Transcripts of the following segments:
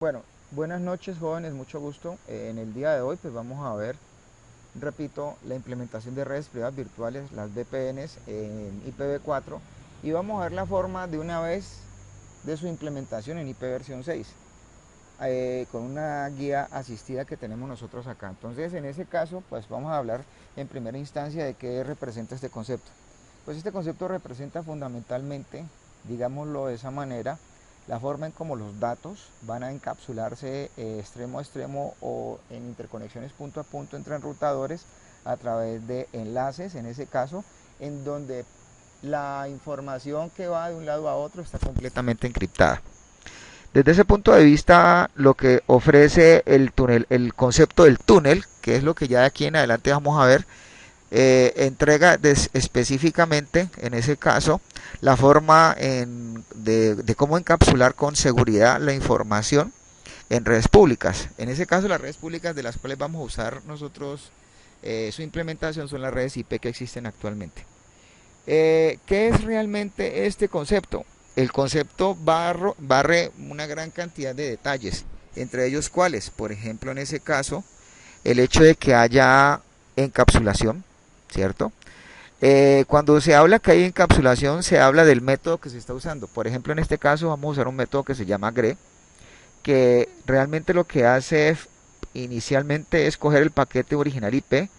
Bueno, buenas noches jóvenes, mucho gusto. En el día de hoy pues vamos a ver, repito, la implementación de redes privadas virtuales, las VPNs en IPv4 y vamos a ver la forma de una vez de su implementación en IP versión 6 con una guía asistida que tenemos nosotros acá. Entonces en ese caso pues vamos a hablar en primera instancia de qué representa este concepto. Pues este concepto representa fundamentalmente, digámoslo de esa manera, la forma en cómo los datos van a encapsularse extremo a extremo o en interconexiones punto a punto entre enrutadores a través de enlaces, en ese caso, en donde la información que va de un lado a otro está completamente encriptada. Desde ese punto de vista, lo que ofrece el túnel, el concepto del túnel, que es lo que ya de aquí en adelante vamos a ver, entrega específicamente, en ese caso, la forma de cómo encapsular con seguridad la información en redes públicas. En ese caso, las redes públicas de las cuales vamos a usar nosotros su implementación son las redes IP que existen actualmente. ¿Qué es realmente este concepto? El concepto barre una gran cantidad de detalles, entre ellos cuáles, por ejemplo, en ese caso, el hecho de que haya encapsulación, ¿cierto? Cuando se habla que hay encapsulación, se habla del método que se está usando. Por ejemplo, en este caso vamos a usar un método que se llama GRE, que realmente lo que hace inicialmente es coger el paquete original IP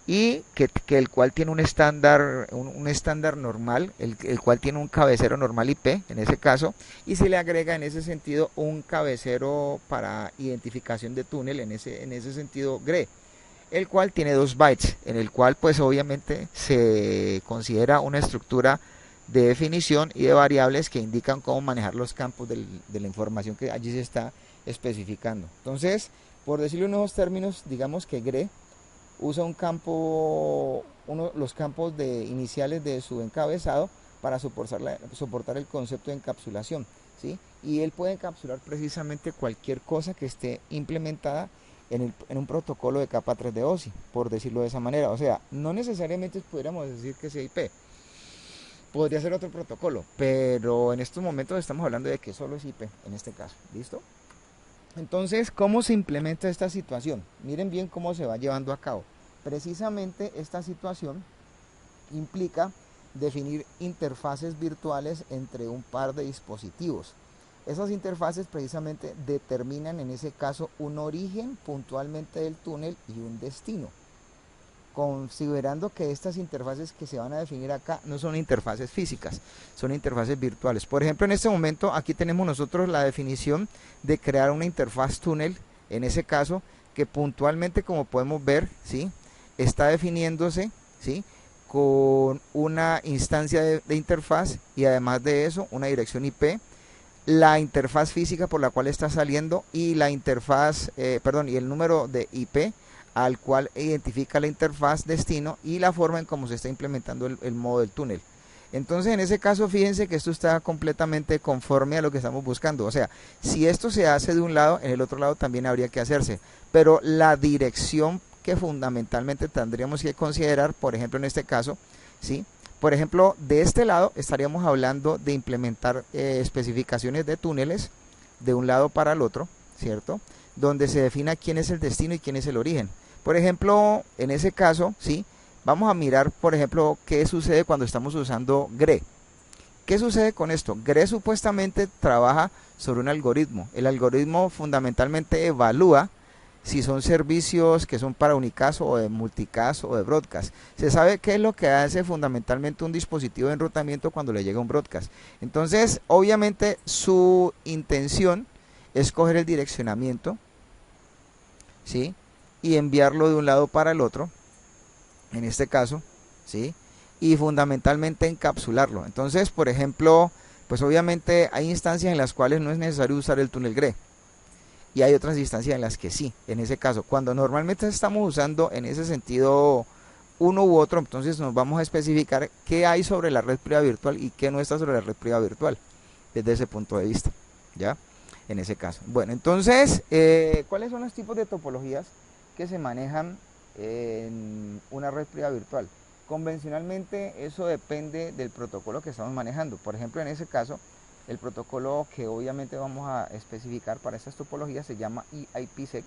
y que el cual tiene un estándar normal, el cual tiene un cabecero normal IP en ese caso, y se le agrega en ese sentido un cabecero para identificación de túnel, en ese sentido GRE, el cual tiene 2 bytes, en el cual pues obviamente se considera una estructura de definición y de variables que indican cómo manejar los campos de la información que allí se está especificando. Entonces, por decirlo en nuevos términos, digamos que GRE usa un campo, los campos iniciales de su encabezado para soportar el concepto de encapsulación, ¿sí? Y él puede encapsular precisamente cualquier cosa que esté implementada en un protocolo de capa 3 de OSI, por decirlo de esa manera. O sea, no necesariamente pudiéramos decir que sea IP, podría ser otro protocolo, pero en estos momentos estamos hablando de que solo es IP en este caso. ¿Listo? Entonces, ¿cómo se implementa esta situación? Miren bien cómo se va llevando a cabo. Precisamente esta situación implica definir interfaces virtuales entre un par de dispositivos. Esas interfaces precisamente determinan en ese caso un origen puntualmente del túnel y un destino, considerando que estas interfaces que se van a definir acá no son interfaces físicas, son interfaces virtuales. Por ejemplo, en este momento aquí tenemos nosotros la definición de crear una interfaz túnel, en ese caso, que puntualmente, como podemos ver, ¿sí?, está definiéndose, ¿sí?, con una instancia de interfaz y además de eso una dirección IP, la interfaz física por la cual está saliendo y la interfaz, y el número de IP al cual identifica la interfaz destino y la forma en cómo se está implementando el modo del túnel. Entonces, en ese caso, fíjense que esto está completamente conforme a lo que estamos buscando. O sea, si esto se hace de un lado, en el otro lado también habría que hacerse. Pero la dirección que fundamentalmente tendríamos que considerar, por ejemplo, en este caso, ¿sí? Por ejemplo, de este lado estaríamos hablando de implementar especificaciones de túneles de un lado para el otro, ¿cierto? Donde se defina quién es el destino y quién es el origen. Por ejemplo, en ese caso, ¿sí?, vamos a mirar, por ejemplo, qué sucede cuando estamos usando GRE. ¿Qué sucede con esto? GRE supuestamente trabaja sobre un algoritmo. El algoritmo fundamentalmente evalúa si son servicios que son para unicast o de multicast o de broadcast. Se sabe qué es lo que hace fundamentalmente un dispositivo de enrutamiento cuando le llega un broadcast. Entonces, obviamente, su intención es coger el direccionamiento, ¿sí?, y enviarlo de un lado para el otro, en este caso, ¿sí?, y fundamentalmente encapsularlo. Entonces, por ejemplo, pues obviamente hay instancias en las cuales no es necesario usar el túnel GRE y hay otras instancias en las que sí. En ese caso, cuando normalmente estamos usando en ese sentido uno u otro, entonces nos vamos a especificar qué hay sobre la red privada virtual y qué no está sobre la red privada virtual desde ese punto de vista, ¿ya? En ese caso. Bueno, entonces, ¿cuáles son los tipos de topologías que se manejan en una red privada virtual? Convencionalmente eso depende del protocolo que estamos manejando. Por ejemplo, en ese caso, El protocolo que obviamente vamos a especificar para estas topologías se llama IPsec,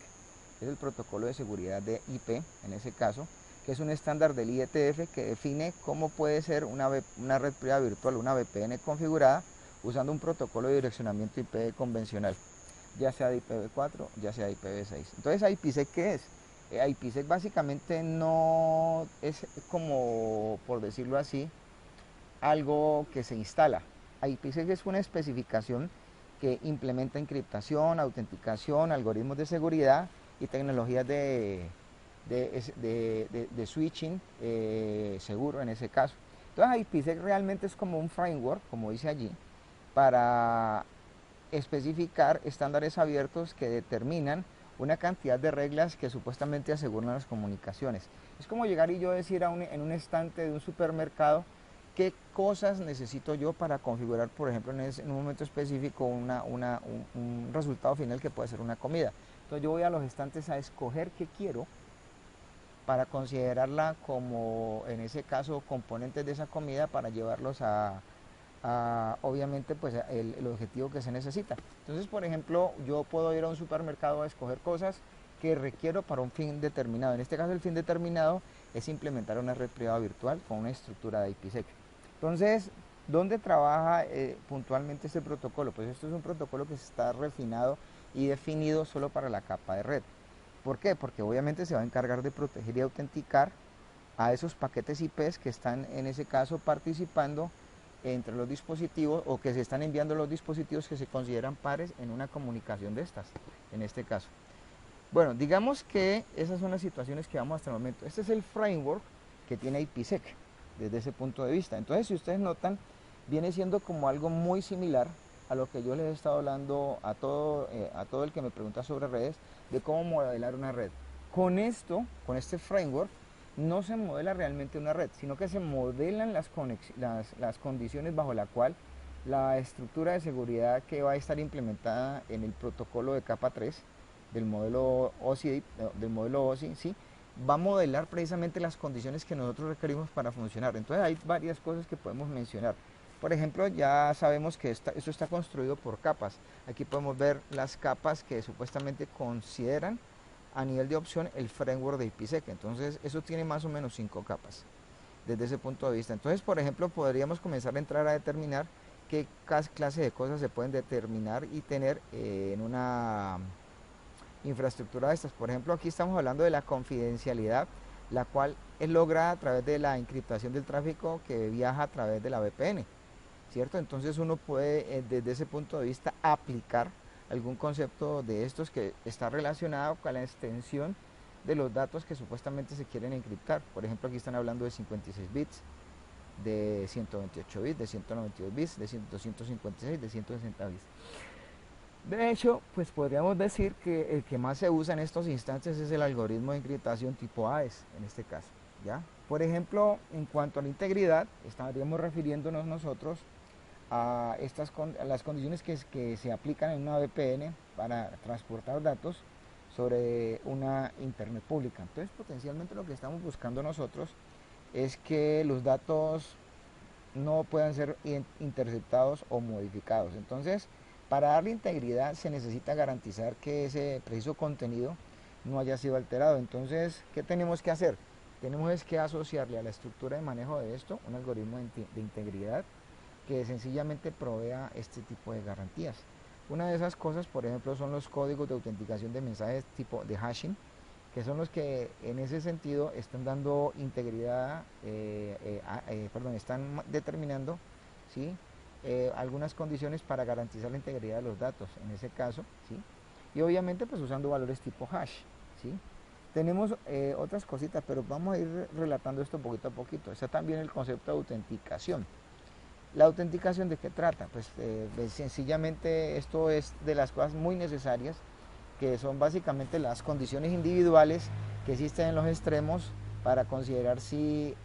es el protocolo de seguridad de IP en ese caso, que es un estándar del IETF que define cómo puede ser una red privada virtual, una VPN configurada usando un protocolo de direccionamiento IP convencional, ya sea de IPv4, ya sea de IPv6. Entonces, IPsec, ¿qué es? IPsec básicamente no es como, por decirlo así, algo que se instala. IPsec es una especificación que implementa encriptación, autenticación, algoritmos de seguridad y tecnologías de switching seguro en ese caso. Entonces IPsec realmente es como un framework, como dice allí, para especificar estándares abiertos que determinan una cantidad de reglas que supuestamente aseguran las comunicaciones. Es como llegar y yo decir en un estante de un supermercado qué cosas necesito yo para configurar, por ejemplo, en un momento específico un resultado final que puede ser una comida. Entonces yo voy a los estantes a escoger qué quiero para considerarla como, en ese caso, componentes de esa comida para llevarlos obviamente pues el objetivo que se necesita. Entonces, por ejemplo, yo puedo ir a un supermercado a escoger cosas que requiero para un fin determinado. En este caso, el fin determinado es implementar una red privada virtual con una estructura de IPsec. Entonces, ¿dónde trabaja puntualmente este protocolo? Pues esto es un protocolo que está refinado y definido solo para la capa de red. ¿Por qué? Porque obviamente se va a encargar de proteger y autenticar a esos paquetes IPs que están en ese caso participando entre los dispositivos o que se están enviando los dispositivos que se consideran pares en una comunicación de estas, en este caso. Bueno, digamos que esas son las situaciones que vamos hasta el momento. Este es el framework que tiene IPsec desde ese punto de vista. Entonces, si ustedes notan, viene siendo como algo muy similar a lo que yo les he estado hablando a todo el que me pregunta sobre redes, de cómo modelar una red. Con esto, con este framework, no se modela realmente una red, sino que se modelan las condiciones bajo la cual la estructura de seguridad que va a estar implementada en el protocolo de capa 3 del modelo OSI, ¿sí? Va a modelar precisamente las condiciones que nosotros requerimos para funcionar. Entonces hay varias cosas que podemos mencionar. Por ejemplo, ya sabemos que esto está construido por capas. Aquí podemos ver las capas que supuestamente consideran a nivel de opción el framework de IPsec. Entonces eso tiene más o menos 5 capas desde ese punto de vista. Entonces, por ejemplo, podríamos comenzar a entrar a determinar qué clase de cosas se pueden determinar y tener en una infraestructura de estas. Por ejemplo, aquí estamos hablando de la confidencialidad, la cual es lograda a través de la encriptación del tráfico que viaja a través de la VPN, ¿cierto? Entonces uno puede desde ese punto de vista aplicar algún concepto de estos que está relacionado con la extensión de los datos que supuestamente se quieren encriptar. Por ejemplo, aquí están hablando de 56 bits, de 128 bits, de 192 bits, de 256, de 160 bits. De hecho, pues podríamos decir que el que más se usa en estos instantes es el algoritmo de encriptación tipo AES, en este caso, ¿ya? Por ejemplo, en cuanto a la integridad, estaríamos refiriéndonos nosotros a las condiciones que se aplican en una VPN para transportar datos sobre una internet pública. Entonces, potencialmente lo que estamos buscando nosotros es que los datos no puedan ser interceptados o modificados. Entonces, para darle integridad se necesita garantizar que ese preciso contenido no haya sido alterado. Entonces, ¿qué tenemos que hacer? Tenemos que asociarle a la estructura de manejo de esto un algoritmo de integridad que sencillamente provea este tipo de garantías. Una de esas cosas, por ejemplo, son los códigos de autenticación de mensajes tipo de hashing, que son los que en ese sentido están dando integridad, están determinando, ¿sí? Algunas condiciones para garantizar la integridad de los datos, en ese caso, ¿sí? Y obviamente pues usando valores tipo hash, ¿sí? Tenemos otras cositas, pero vamos a ir relatando esto poquito a poquito. Está también el concepto de autenticación. ¿La autenticación de qué trata? Pues sencillamente esto es de las cosas muy necesarias, que son básicamente las condiciones individuales que existen en los extremos para considerar si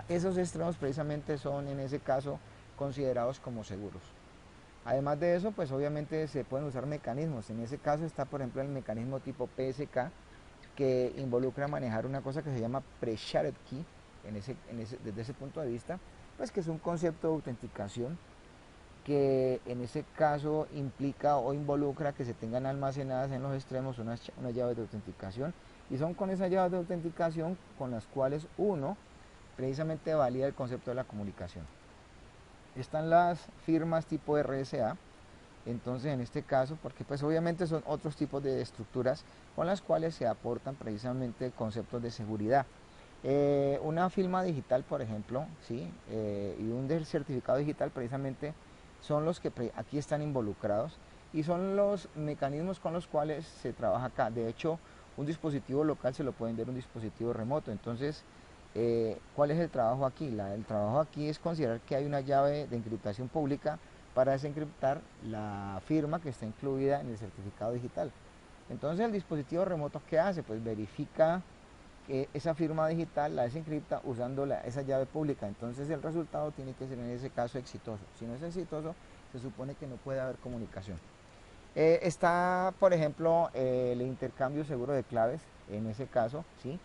esos extremos precisamente son en ese caso considerados como seguros. Además de eso, pues obviamente se pueden usar mecanismos. En ese caso está, por ejemplo, el mecanismo tipo PSK, que involucra manejar una cosa que se llama pre-shared key, desde ese punto de vista, pues que es un concepto de autenticación que en ese caso implica o involucra que se tengan almacenadas en los extremos unas llaves de autenticación, y son con esas llaves de autenticación con las cuales uno precisamente valida el concepto de la comunicación. Están las firmas tipo RSA. Entonces, en este caso, porque pues obviamente son otros tipos de estructuras con las cuales se aportan precisamente conceptos de seguridad. Una firma digital, por ejemplo, ¿sí? Y un certificado digital precisamente son los que aquí están involucrados, y son los mecanismos con los cuales se trabaja acá. De hecho, un dispositivo local se lo pueden ver un dispositivo remoto. Entonces, ¿cuál es el trabajo aquí? El trabajo aquí es considerar que hay una llave de encriptación pública para desencriptar la firma que está incluida en el certificado digital. Entonces, el dispositivo remoto, ¿qué hace? Pues verifica que esa firma digital la desencripta usando esa llave pública. Entonces, el resultado tiene que ser en ese caso exitoso. Si no es exitoso, se supone que no puede haber comunicación. Está, por ejemplo, el intercambio seguro de claves, en ese caso, ¿sí?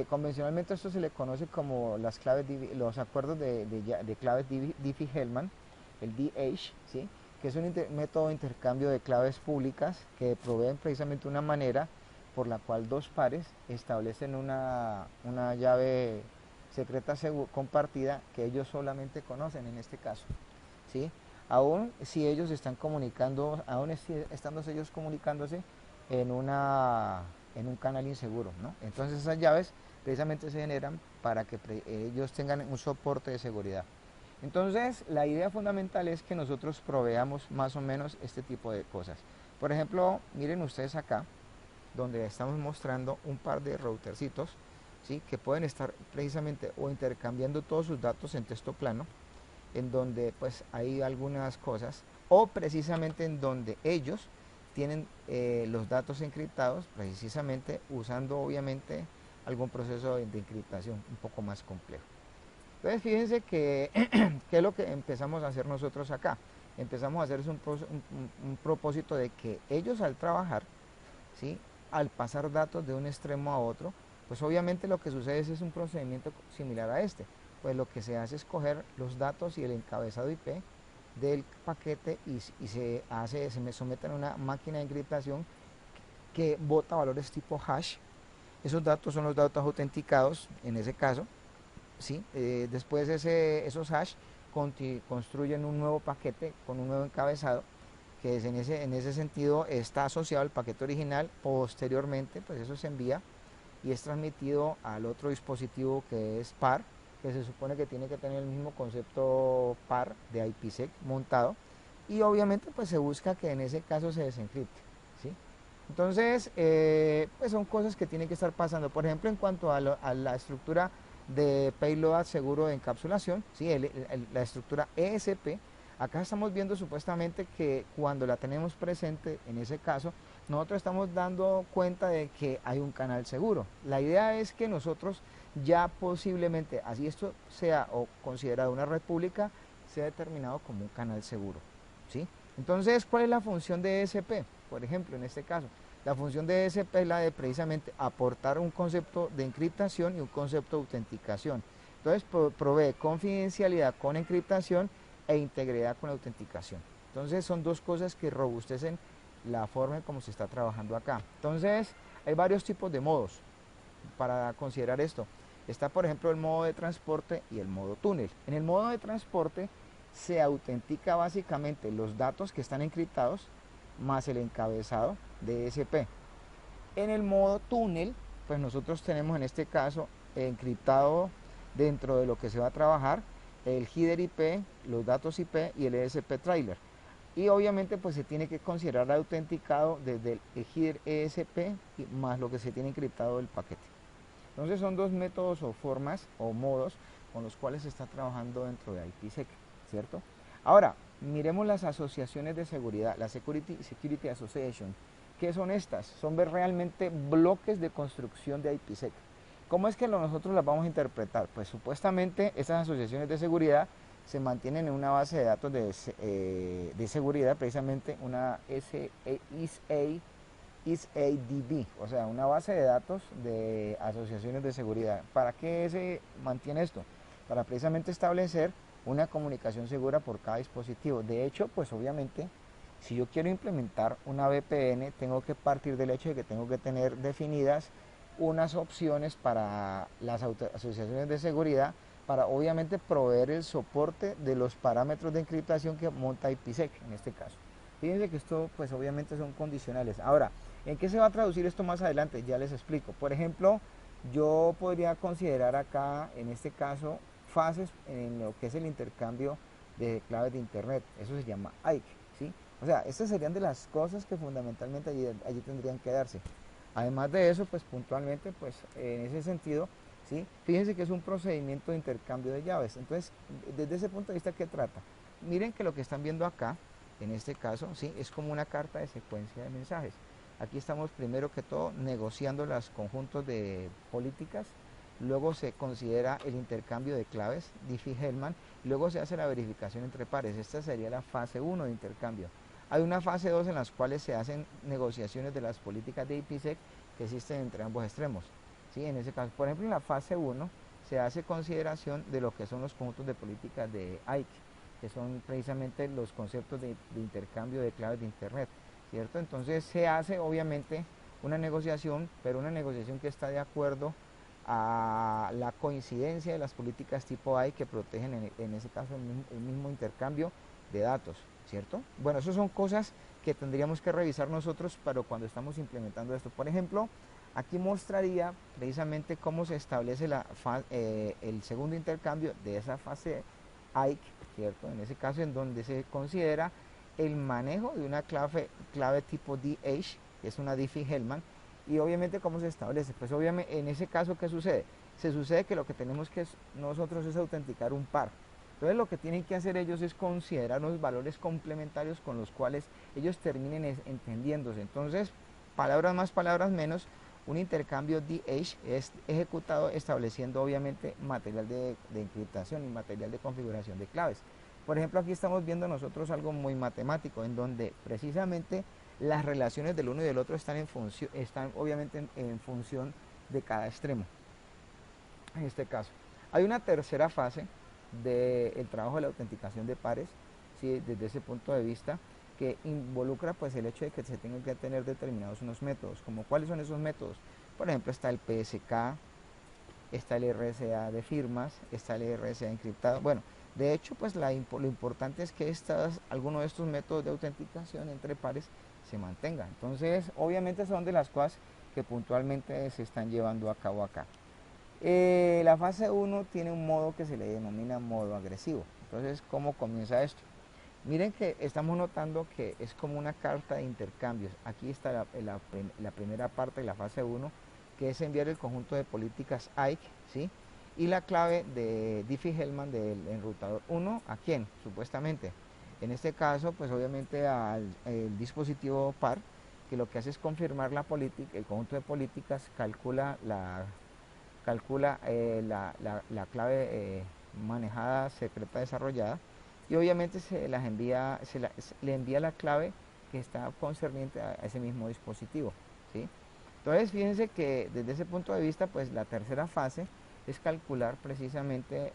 Convencionalmente esto se le conoce como los acuerdos de claves Diffie-Hellman, el DH, ¿sí? Que es un método de intercambio de claves públicas que proveen precisamente una manera por la cual dos pares establecen una llave secreta compartida que ellos solamente conocen en este caso, ¿sí? Aún si ellos están comunicando, aún estando ellos comunicándose en un canal inseguro, ¿no? Entonces esas llaves precisamente se generan para que ellos tengan un soporte de seguridad. Entonces la idea fundamental es que nosotros proveamos más o menos este tipo de cosas. Por ejemplo, miren ustedes acá, donde estamos mostrando un par de routercitos, ¿sí? Que pueden estar precisamente o intercambiando todos sus datos en texto plano, en donde pues hay algunas cosas, o precisamente en donde ellos tienen los datos encriptados, precisamente usando obviamente algún proceso de encriptación un poco más complejo. Entonces fíjense que ¿qué es lo que empezamos a hacer nosotros acá? Empezamos a hacer un propósito de que ellos al trabajar, ¿sí? Al pasar datos de un extremo a otro, pues obviamente lo que sucede es un procedimiento similar a este. Pues lo que se hace es coger los datos y el encabezado IP del paquete y se me someten a una máquina de encriptación que bota valores tipo hash. Esos datos son los datos autenticados en ese caso, ¿sí? Después esos hash construyen un nuevo paquete con un nuevo encabezado que es en ese sentido está asociado al paquete original. Posteriormente pues eso se envía y es transmitido al otro dispositivo que es par, que se supone que tiene que tener el mismo concepto par de IPsec montado, y obviamente pues se busca que en ese caso se desencripte, ¿sí? Entonces pues son cosas que tienen que estar pasando. Por ejemplo, en cuanto a la estructura de payload seguro de encapsulación, ¿sí? La estructura ESP, acá estamos viendo supuestamente que cuando la tenemos presente, en ese caso, nosotros estamos dando cuenta de que hay un canal seguro. La idea es que nosotros ya posiblemente, así esto sea o considerado una red pública, sea determinado como un canal seguro, ¿sí? Entonces, ¿cuál es la función de ESP? Por ejemplo, en este caso, la función de ESP es la de precisamente aportar un concepto de encriptación y un concepto de autenticación. Entonces, provee confidencialidad con encriptación e integridad con autenticación. Entonces, son dos cosas que robustecen la forma en cómo se está trabajando acá. Entonces, hay varios tipos de modos para considerar esto. Está, por ejemplo, el modo de transporte y el modo túnel. En el modo de transporte se autentica básicamente los datos que están encriptados más el encabezado de ESP. En el modo túnel, pues nosotros tenemos en este caso encriptado dentro de lo que se va a trabajar el header IP, los datos IP y el ESP trailer. Y obviamente pues se tiene que considerar autenticado desde el header ESP más lo que se tiene encriptado del paquete. Entonces son dos métodos o formas o modos con los cuales se está trabajando dentro de IPsec, ¿cierto? Ahora, miremos las asociaciones de seguridad, la Security Association. ¿Qué son estas? Son realmente bloques de construcción de IPsec. ¿Cómo es que nosotros las vamos a interpretar? Pues supuestamente estas asociaciones de seguridad se mantienen en una base de datos de seguridad, precisamente una ISADB, o sea, una base de datos de asociaciones de seguridad. ¿Para qué se mantiene esto? Para precisamente establecer una comunicación segura por cada dispositivo. De hecho, pues obviamente, si yo quiero implementar una VPN, tengo que partir del hecho de que tengo que tener definidas unas opciones para las asociaciones de seguridad, para obviamente proveer el soporte de los parámetros de encriptación que monta IPsec en este caso. Fíjense que esto pues obviamente son condicionales. Ahora, ¿en qué se va a traducir esto más adelante? Ya les explico. Por ejemplo, yo podría considerar acá, en este caso, fases en lo que es el intercambio de claves de internet. Eso se llama IKE, ¿sí? O sea, estas serían de las cosas que fundamentalmente allí tendrían que darse. Además de eso, pues puntualmente, pues en ese sentido, ¿sí? Fíjense que es un procedimiento de intercambio de llaves. Entonces, desde ese punto de vista, ¿qué trata? Miren que lo que están viendo acá, en este caso, ¿sí? Es como una carta de secuencia de mensajes. Aquí estamos primero que todo negociando los conjuntos de políticas, luego se considera el intercambio de claves, Diffie-Hellman, luego se hace la verificación entre pares. Esta sería la fase 1 de intercambio. Hay una fase 2 en las cuales se hacen negociaciones de las políticas de IPsec que existen entre ambos extremos. ¿Sí? En ese caso, por ejemplo, en la fase 1 se hace consideración de lo que son los conjuntos de políticas de IKE, que son precisamente los conceptos de intercambio de claves de Internet, ¿cierto? Entonces se hace obviamente una negociación, pero una negociación que está de acuerdo a la coincidencia de las políticas tipo IKE que protegen en ese caso el mismo intercambio de datos, ¿cierto? Bueno, eso son cosas que tendríamos que revisar nosotros para cuando estamos implementando esto. Por ejemplo, aquí mostraría precisamente cómo se establece el segundo intercambio de esa fase IKE, ¿cierto? En ese caso en donde se considera el manejo de una clave tipo DH, que es una Diffie-Hellman, y obviamente cómo se establece. Pues obviamente en ese caso, ¿qué sucede? Se sucede que lo que tenemos que nosotros es autenticar un par. Entonces lo que tienen que hacer ellos es considerar unos valores complementarios con los cuales ellos terminen entendiéndose. Entonces, palabras más, palabras menos, un intercambio DH es ejecutado estableciendo obviamente material de encriptación y material de configuración de claves. Por ejemplo, aquí estamos viendo nosotros algo muy matemático, en donde precisamente las relaciones del uno y del otro están obviamente en función de cada extremo. En este caso, hay una tercera fase del trabajo de la autenticación de pares, ¿sí? Desde ese punto de vista, que involucra pues el hecho de que se tengan que tener determinados unos métodos, como cuáles son esos métodos. Por ejemplo, está el PSK, está el RSA de firmas, está el RSA encriptado. Bueno, de hecho, pues lo importante es que algunos de estos métodos de autenticación entre pares se mantengan. Entonces, obviamente son de las cosas que puntualmente se están llevando a cabo acá. La fase 1 tiene un modo que se le denomina modo agresivo. Entonces, ¿cómo comienza esto? Miren que estamos notando que es como una carta de intercambios. Aquí está la primera parte de la fase 1, que es enviar el conjunto de políticas IKE, ¿sí? Y la clave de Diffie-Hellman del enrutador 1, ¿a quién? Supuestamente. En este caso, pues obviamente al dispositivo par, que lo que hace es confirmar el conjunto de políticas, calcula la clave manejada secreta desarrollada, y obviamente le envía la clave que está concerniente a ese mismo dispositivo, ¿sí? Entonces fíjense que desde ese punto de vista, pues la tercera fase es calcular precisamente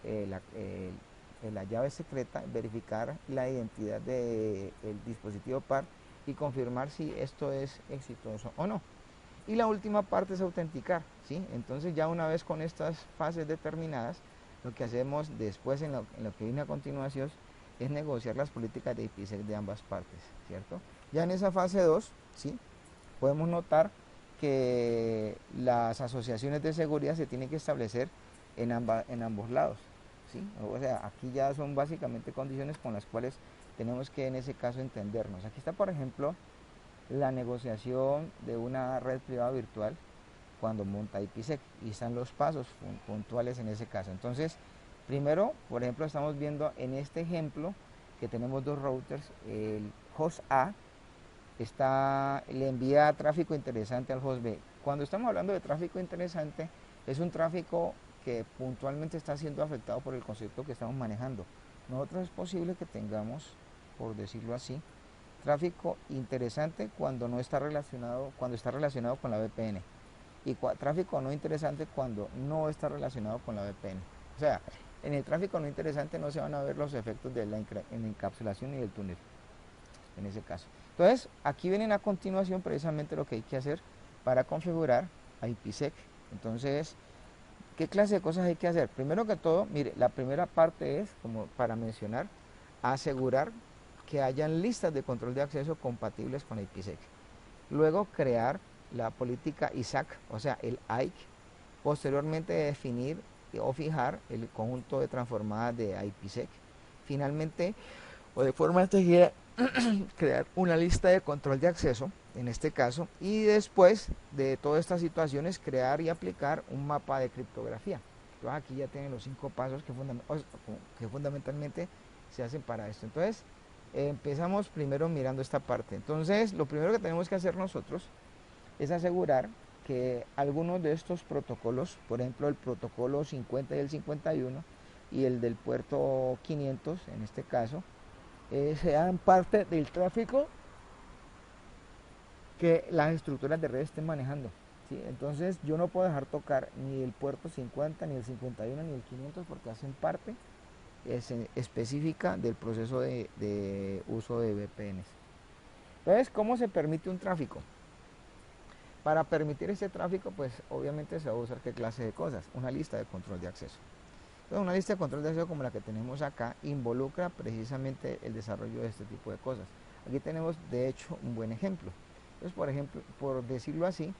la llave secreta, verificar la identidad del dispositivo par y confirmar si esto es exitoso o no. Y la última parte es autenticar, ¿sí? Entonces ya una vez con estas fases determinadas, lo que hacemos después en lo que viene a continuación es negociar las políticas de IPsec de ambas partes, ¿cierto? Ya en esa fase 2, ¿sí? Podemos notar que las asociaciones de seguridad se tienen que establecer en ambos lados, ¿sí? O sea, aquí ya son básicamente condiciones con las cuales tenemos que en ese caso entendernos. Aquí está, por ejemplo, la negociación de una red privada virtual cuando monta IPsec, y están los pasos puntuales en ese caso. Entonces, primero, por ejemplo, estamos viendo en este ejemplo que tenemos dos routers. El host A le envía tráfico interesante al host B. Cuando estamos hablando de tráfico interesante, es un tráfico que puntualmente está siendo afectado por el concepto que estamos manejando. Nosotros es posible que tengamos, por decirlo así, tráfico interesante cuando está relacionado con la VPN, y tráfico no interesante cuando no está relacionado con la VPN. O sea, En el tráfico no interesante no se van a ver los efectos de la encapsulación y del túnel, en ese caso. Entonces, aquí vienen a continuación precisamente lo que hay que hacer para configurar IPsec. Entonces, ¿qué clase de cosas hay que hacer? Primero que todo, mire, la primera parte es, como para mencionar, asegurar que hayan listas de control de acceso compatibles con IPsec. Luego, crear la política ISAC, o sea, el IC. Posteriormente, definir o fijar el conjunto de transformadas de IPsec. Finalmente, o de forma estratégica, crear una lista de control de acceso, en este caso, y después de todas estas situaciones, crear y aplicar un mapa de criptografía. Entonces, aquí ya tienen los 5 pasos que fundamentalmente se hacen para esto. Entonces, empezamos primero mirando esta parte. Entonces, lo primero que tenemos que hacer nosotros es asegurar que algunos de estos protocolos, por ejemplo el protocolo 50 y el 51 y el del puerto 500 en este caso, sean parte del tráfico que las estructuras de red estén manejando, ¿sí? Entonces yo no puedo dejar tocar ni el puerto 50, ni el 51, ni el 500 porque hacen parte específica del proceso de uso de VPNs. Entonces, ¿cómo se permite un tráfico? Para permitir ese tráfico, pues obviamente se va a usar qué clase de cosas, una lista de control de acceso. Entonces, una lista de control de acceso como la que tenemos acá involucra precisamente el desarrollo de este tipo de cosas. Aquí tenemos de hecho un buen ejemplo. Entonces, por ejemplo, por decirlo así,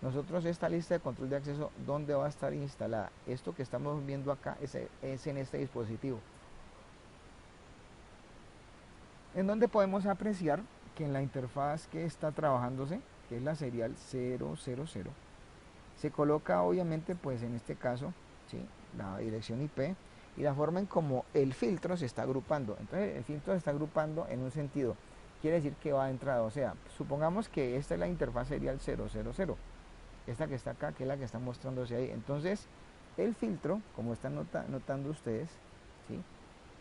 nosotros esta lista de control de acceso, ¿dónde va a estar instalada? Esto que estamos viendo acá es en este dispositivo. En donde podemos apreciar que en la interfaz que está trabajándose, que es la serial 000, se coloca obviamente pues en este caso, ¿sí?, la dirección IP y la forma en como el filtro se está agrupando. Entonces el filtro se está agrupando en un sentido, quiere decir que va de entrada, o sea, supongamos que esta es la interfaz serial 000, esta que está acá, que es la que está mostrándose ahí. Entonces el filtro, como están notando ustedes, ¿sí?,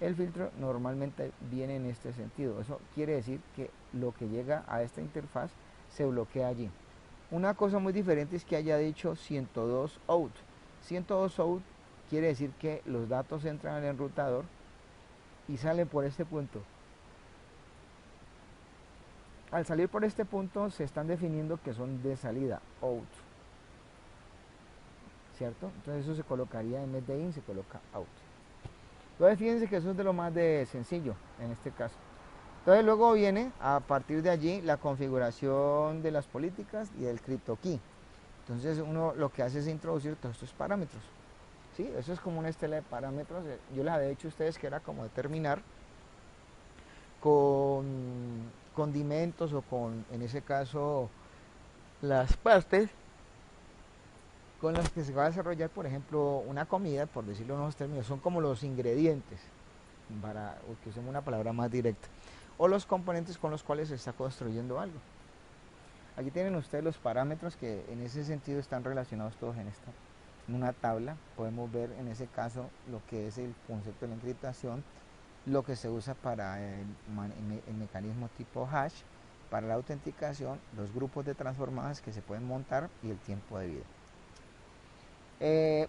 el filtro normalmente viene en este sentido. Eso quiere decir que lo que llega a esta interfaz se bloquea allí. Una cosa muy diferente es que haya dicho 102 out. 102 out quiere decir que los datos entran al enrutador y salen por este punto. Al salir por este punto se están definiendo que son de salida, out, ¿cierto? Entonces eso se colocaría en vez de in, se coloca out. Entonces fíjense que eso es de lo más de sencillo en este caso. Entonces luego viene a partir de allí la configuración de las políticas y del CryptoKey. Entonces uno lo que hace es introducir todos estos parámetros. ¿Sí? Eso es como una estela de parámetros. Yo les había dicho a ustedes que era como determinar con condimentos o con, en ese caso, las partes con las que se va a desarrollar, por ejemplo, una comida, por decirlo en unos términos, son como los ingredientes, para que usemos una palabra más directa, o los componentes con los cuales se está construyendo algo. Aquí tienen ustedes los parámetros que en ese sentido están relacionados todos en una tabla. Podemos ver en ese caso lo que es el concepto de la encriptación, lo que se usa para el mecanismo tipo hash, para la autenticación, los grupos de transformadas que se pueden montar y el tiempo de vida.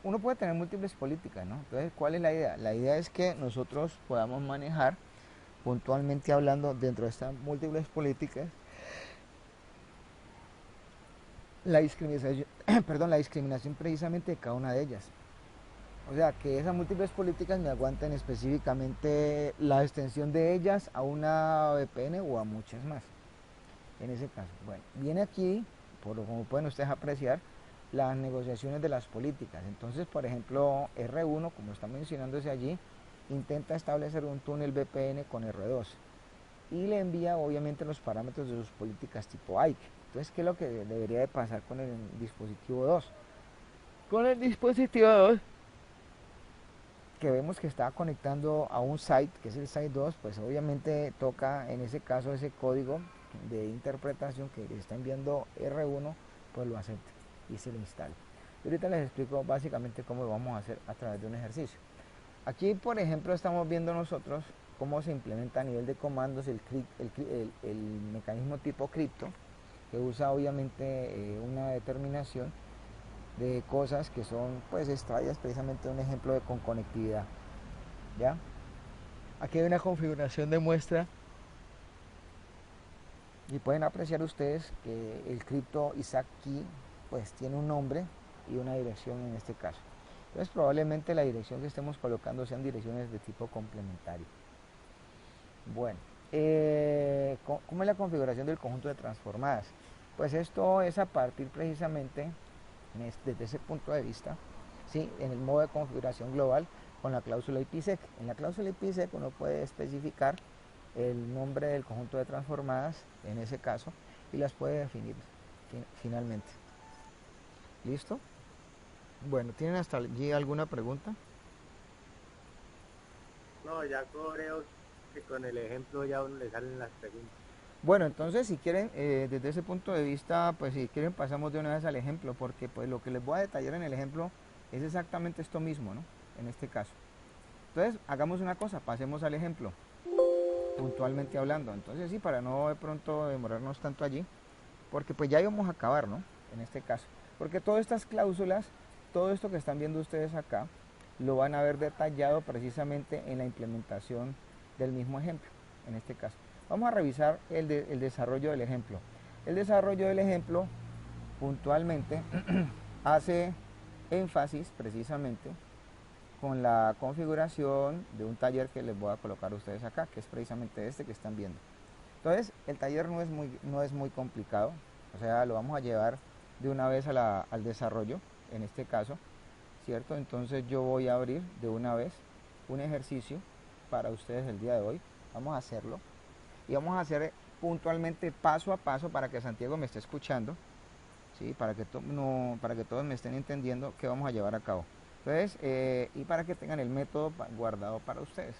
Uno puede tener múltiples políticas, ¿no? Entonces, ¿cuál es la idea? La idea es que nosotros podamos manejar, puntualmente hablando, dentro de estas múltiples políticas, la discriminación, la discriminación precisamente de cada una de ellas. O sea, que esas múltiples políticas me aguanten específicamente la extensión de ellas a una VPN o a muchas más. En ese caso, bueno, viene aquí, como pueden ustedes apreciar, las negociaciones de las políticas. Entonces, por ejemplo, R1, como está mencionándose allí, intenta establecer un túnel VPN con R2 y le envía obviamente los parámetros de sus políticas tipo IKE. Entonces, ¿qué es lo que debería de pasar con el dispositivo 2? Con el dispositivo 2, que vemos que está conectando a un site, que es el site 2, pues obviamente toca en ese caso ese código de interpretación que le está enviando R1, pues lo acepte y se lo instale. Y ahorita les explico básicamente cómo lo vamos a hacer a través de un ejercicio. Aquí, por ejemplo, estamos viendo nosotros cómo se implementa a nivel de comandos el mecanismo tipo cripto, que usa obviamente una determinación de cosas que son pues extraídas precisamente de un ejemplo de con conectividad. ¿ya? Aquí hay una configuración de muestra y pueden apreciar ustedes que el cripto Isaac Key pues tiene un nombre y una dirección en este caso. Entonces probablemente la dirección que estemos colocando sean direcciones de tipo complementario. Bueno, ¿cómo es la configuración del conjunto de transformadas? Pues esto es a partir precisamente, desde ese punto de vista, ¿sí? En el modo de configuración global con la cláusula IPsec. En la cláusula IPsec uno puede especificar el nombre del conjunto de transformadas, en ese caso, y las puede definir finalmente. ¿Listo? Bueno, ¿tienen hasta allí alguna pregunta? No, ya creo que con el ejemplo ya a uno le salen las preguntas. Bueno, entonces si quieren, desde ese punto de vista, pues si quieren pasamos de una vez al ejemplo, porque pues lo que les voy a detallar en el ejemplo es exactamente esto mismo, ¿no? En este caso. Entonces, hagamos una cosa, pasemos al ejemplo, puntualmente hablando. Entonces sí, para no de pronto demorarnos tanto allí, porque pues ya íbamos a acabar, ¿no? En este caso. Porque todas estas cláusulas, todo esto que están viendo ustedes acá, lo van a ver detallado precisamente en la implementación del mismo ejemplo, en este caso. Vamos a revisar el desarrollo del ejemplo. El desarrollo del ejemplo puntualmente hace énfasis precisamente con la configuración de un taller que les voy a colocar a ustedes acá, que es precisamente este que están viendo. Entonces, el taller no es muy complicado, o sea, lo vamos a llevar de una vez al desarrollo, en este caso, ¿cierto? Entonces yo voy a abrir de una vez un ejercicio para ustedes el día de hoy. Vamos a hacerlo y vamos a hacer puntualmente paso a paso para que Santiago me esté escuchando, ¿sí? Para que todos me estén entendiendo qué vamos a llevar a cabo. Entonces, y para que tengan el método guardado para ustedes,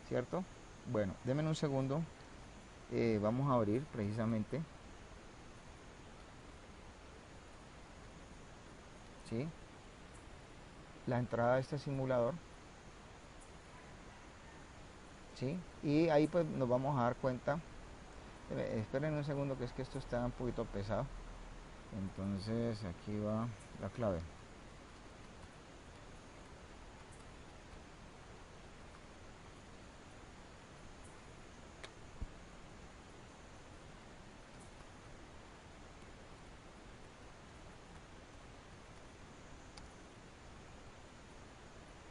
¿cierto? Bueno, denme un segundo. Vamos a abrir precisamente, ¿sí? La entrada de este simulador, ¿sí? Y ahí pues nos vamos a dar cuenta. Esperen un segundo, que es que esto está un poquito pesado. Entonces aquí va la clave.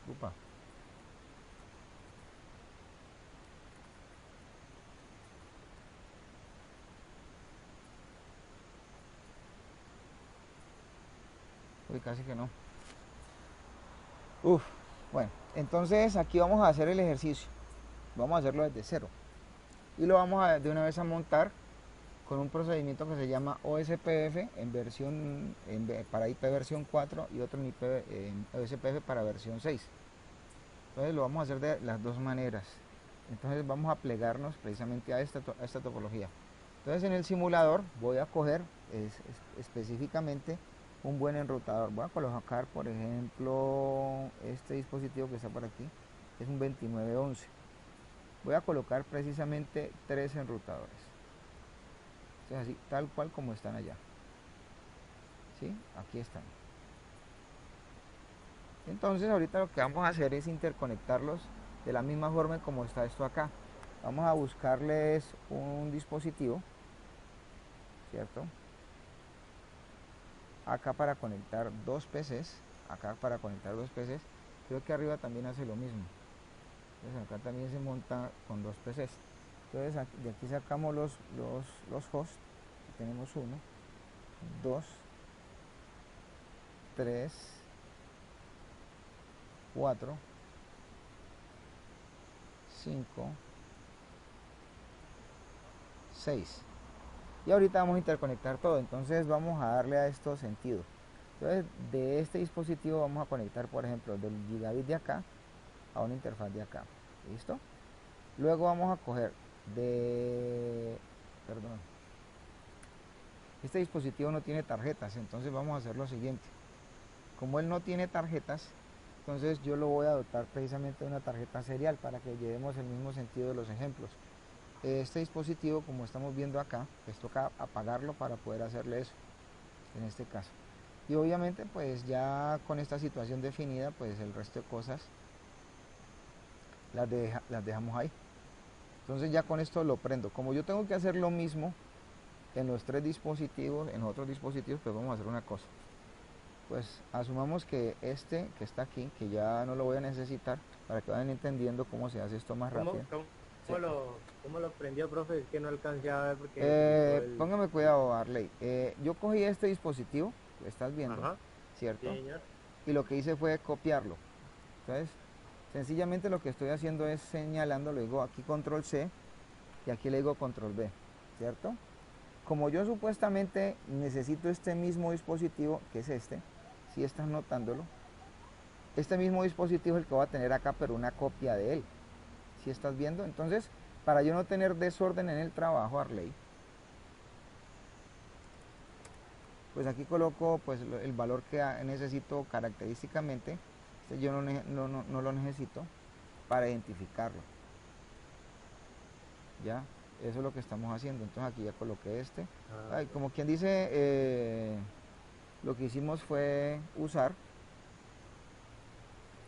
Upa. Uy, casi que no. Uf. Bueno, entonces aquí vamos a hacer el ejercicio. Vamos a hacerlo desde cero. Y lo vamos a de una vez a montar con un procedimiento que se llama OSPF en para IP versión 4 y otro en OSPF para versión 6. Entonces lo vamos a hacer de las dos maneras. Entonces vamos a plegarnos precisamente a esta topología. Entonces en el simulador voy a coger específicamente un buen enrutador. Voy a colocar, por ejemplo, este dispositivo que está por aquí, es un 2911. Voy a colocar precisamente tres enrutadores. Entonces así, tal cual como están allá. ¿Sí? Aquí están. Entonces ahorita lo que vamos a hacer es interconectarlos de la misma forma como está esto acá. Vamos a buscarles un dispositivo, ¿cierto? Acá para conectar dos PCs, acá para conectar dos PCs. Creo que arriba también hace lo mismo. Entonces acá también se monta con dos PCs. Entonces de aquí sacamos los hosts. Tenemos uno, dos, tres, cuatro, cinco, seis. Y ahorita vamos a interconectar todo, entonces vamos a darle a esto sentido. Entonces de este dispositivo vamos a conectar, por ejemplo, del gigabit de acá a una interfaz de acá. ¿Listo? Luego vamos a coger perdón, este dispositivo no tiene tarjetas, entonces vamos a hacer lo siguiente. Como él no tiene tarjetas, entonces yo lo voy a dotar precisamente de una tarjeta serial para que llevemos el mismo sentido de los ejemplos. Este dispositivo, como estamos viendo acá, pues toca apagarlo para poder hacerle eso, en este caso. Y obviamente pues ya con esta situación definida, pues el resto de cosas las dejamos ahí. Entonces ya con esto lo prendo. Como yo tengo que hacer lo mismo en los tres dispositivos, en los otros dispositivos, pues vamos a hacer una cosa. Pues asumamos que este que está aquí, que ya no lo voy a necesitar, para que vayan entendiendo cómo se hace esto más ¿Cómo, rápido. cómo, Sí. cómo lo prendió, profe? Es que no alcancé a ver porque se quitó el... Póngame cuidado, Arley. Yo cogí este dispositivo que estás viendo, Ajá, sí, ¿cierto? señor. Y lo que hice fue copiarlo. Entonces, sencillamente lo que estoy haciendo es señalando, le digo aquí control C y aquí le digo control V, ¿cierto? Como yo supuestamente necesito este mismo dispositivo, que es este, si estás notándolo, este mismo dispositivo es el que voy a tener acá, pero una copia de él. Si estás viendo, entonces, para yo no tener desorden en el trabajo, Arley, pues aquí coloco pues el valor que necesito característicamente. Este yo no lo necesito para identificarlo. Ya, eso es lo que estamos haciendo. Entonces aquí ya coloqué este. Ah, Ay, ya. como quien dice, lo que hicimos fue usar.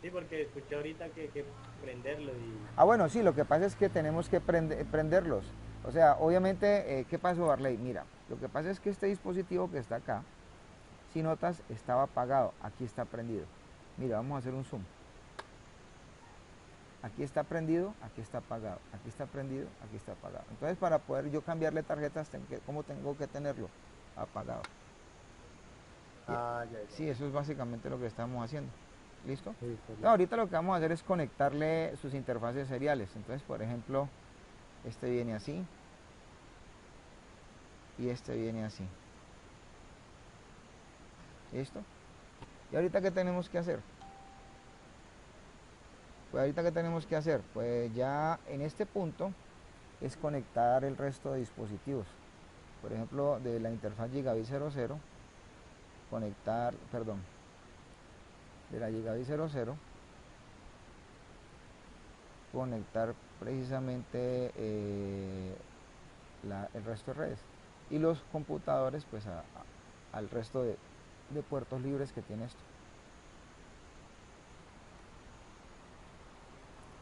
Sí, porque escuché ahorita que prenderlo y... Ah, bueno, sí, lo que pasa es que tenemos que prenderlos. O sea, obviamente, ¿qué pasó, Barley? Mira, lo que pasa es que este dispositivo que está acá, si notas, estaba apagado. Aquí está prendido. Mira, vamos a hacer un zoom. Aquí está prendido, aquí está apagado. Aquí está prendido, aquí está apagado. Entonces, para poder yo cambiarle tarjetas, ¿cómo tengo que tenerlo? Apagado. Ah, ya, ya. Sí, eso es básicamente lo que estamos haciendo. ¿Listo? Listo, Entonces, listo. ahorita lo que vamos a hacer es conectarle sus interfaces seriales. Entonces, por ejemplo, este viene así y este viene así. ¿Listo? ¿Y ahorita qué tenemos que hacer? Pues ahorita qué tenemos que hacer, pues ya en este punto es conectar el resto de dispositivos. Por ejemplo, de la interfaz Gigabit 00, conectar, perdón, de la Gigabit 00, conectar precisamente el resto de redes. Y los computadores, pues al resto de puertos libres que tiene esto.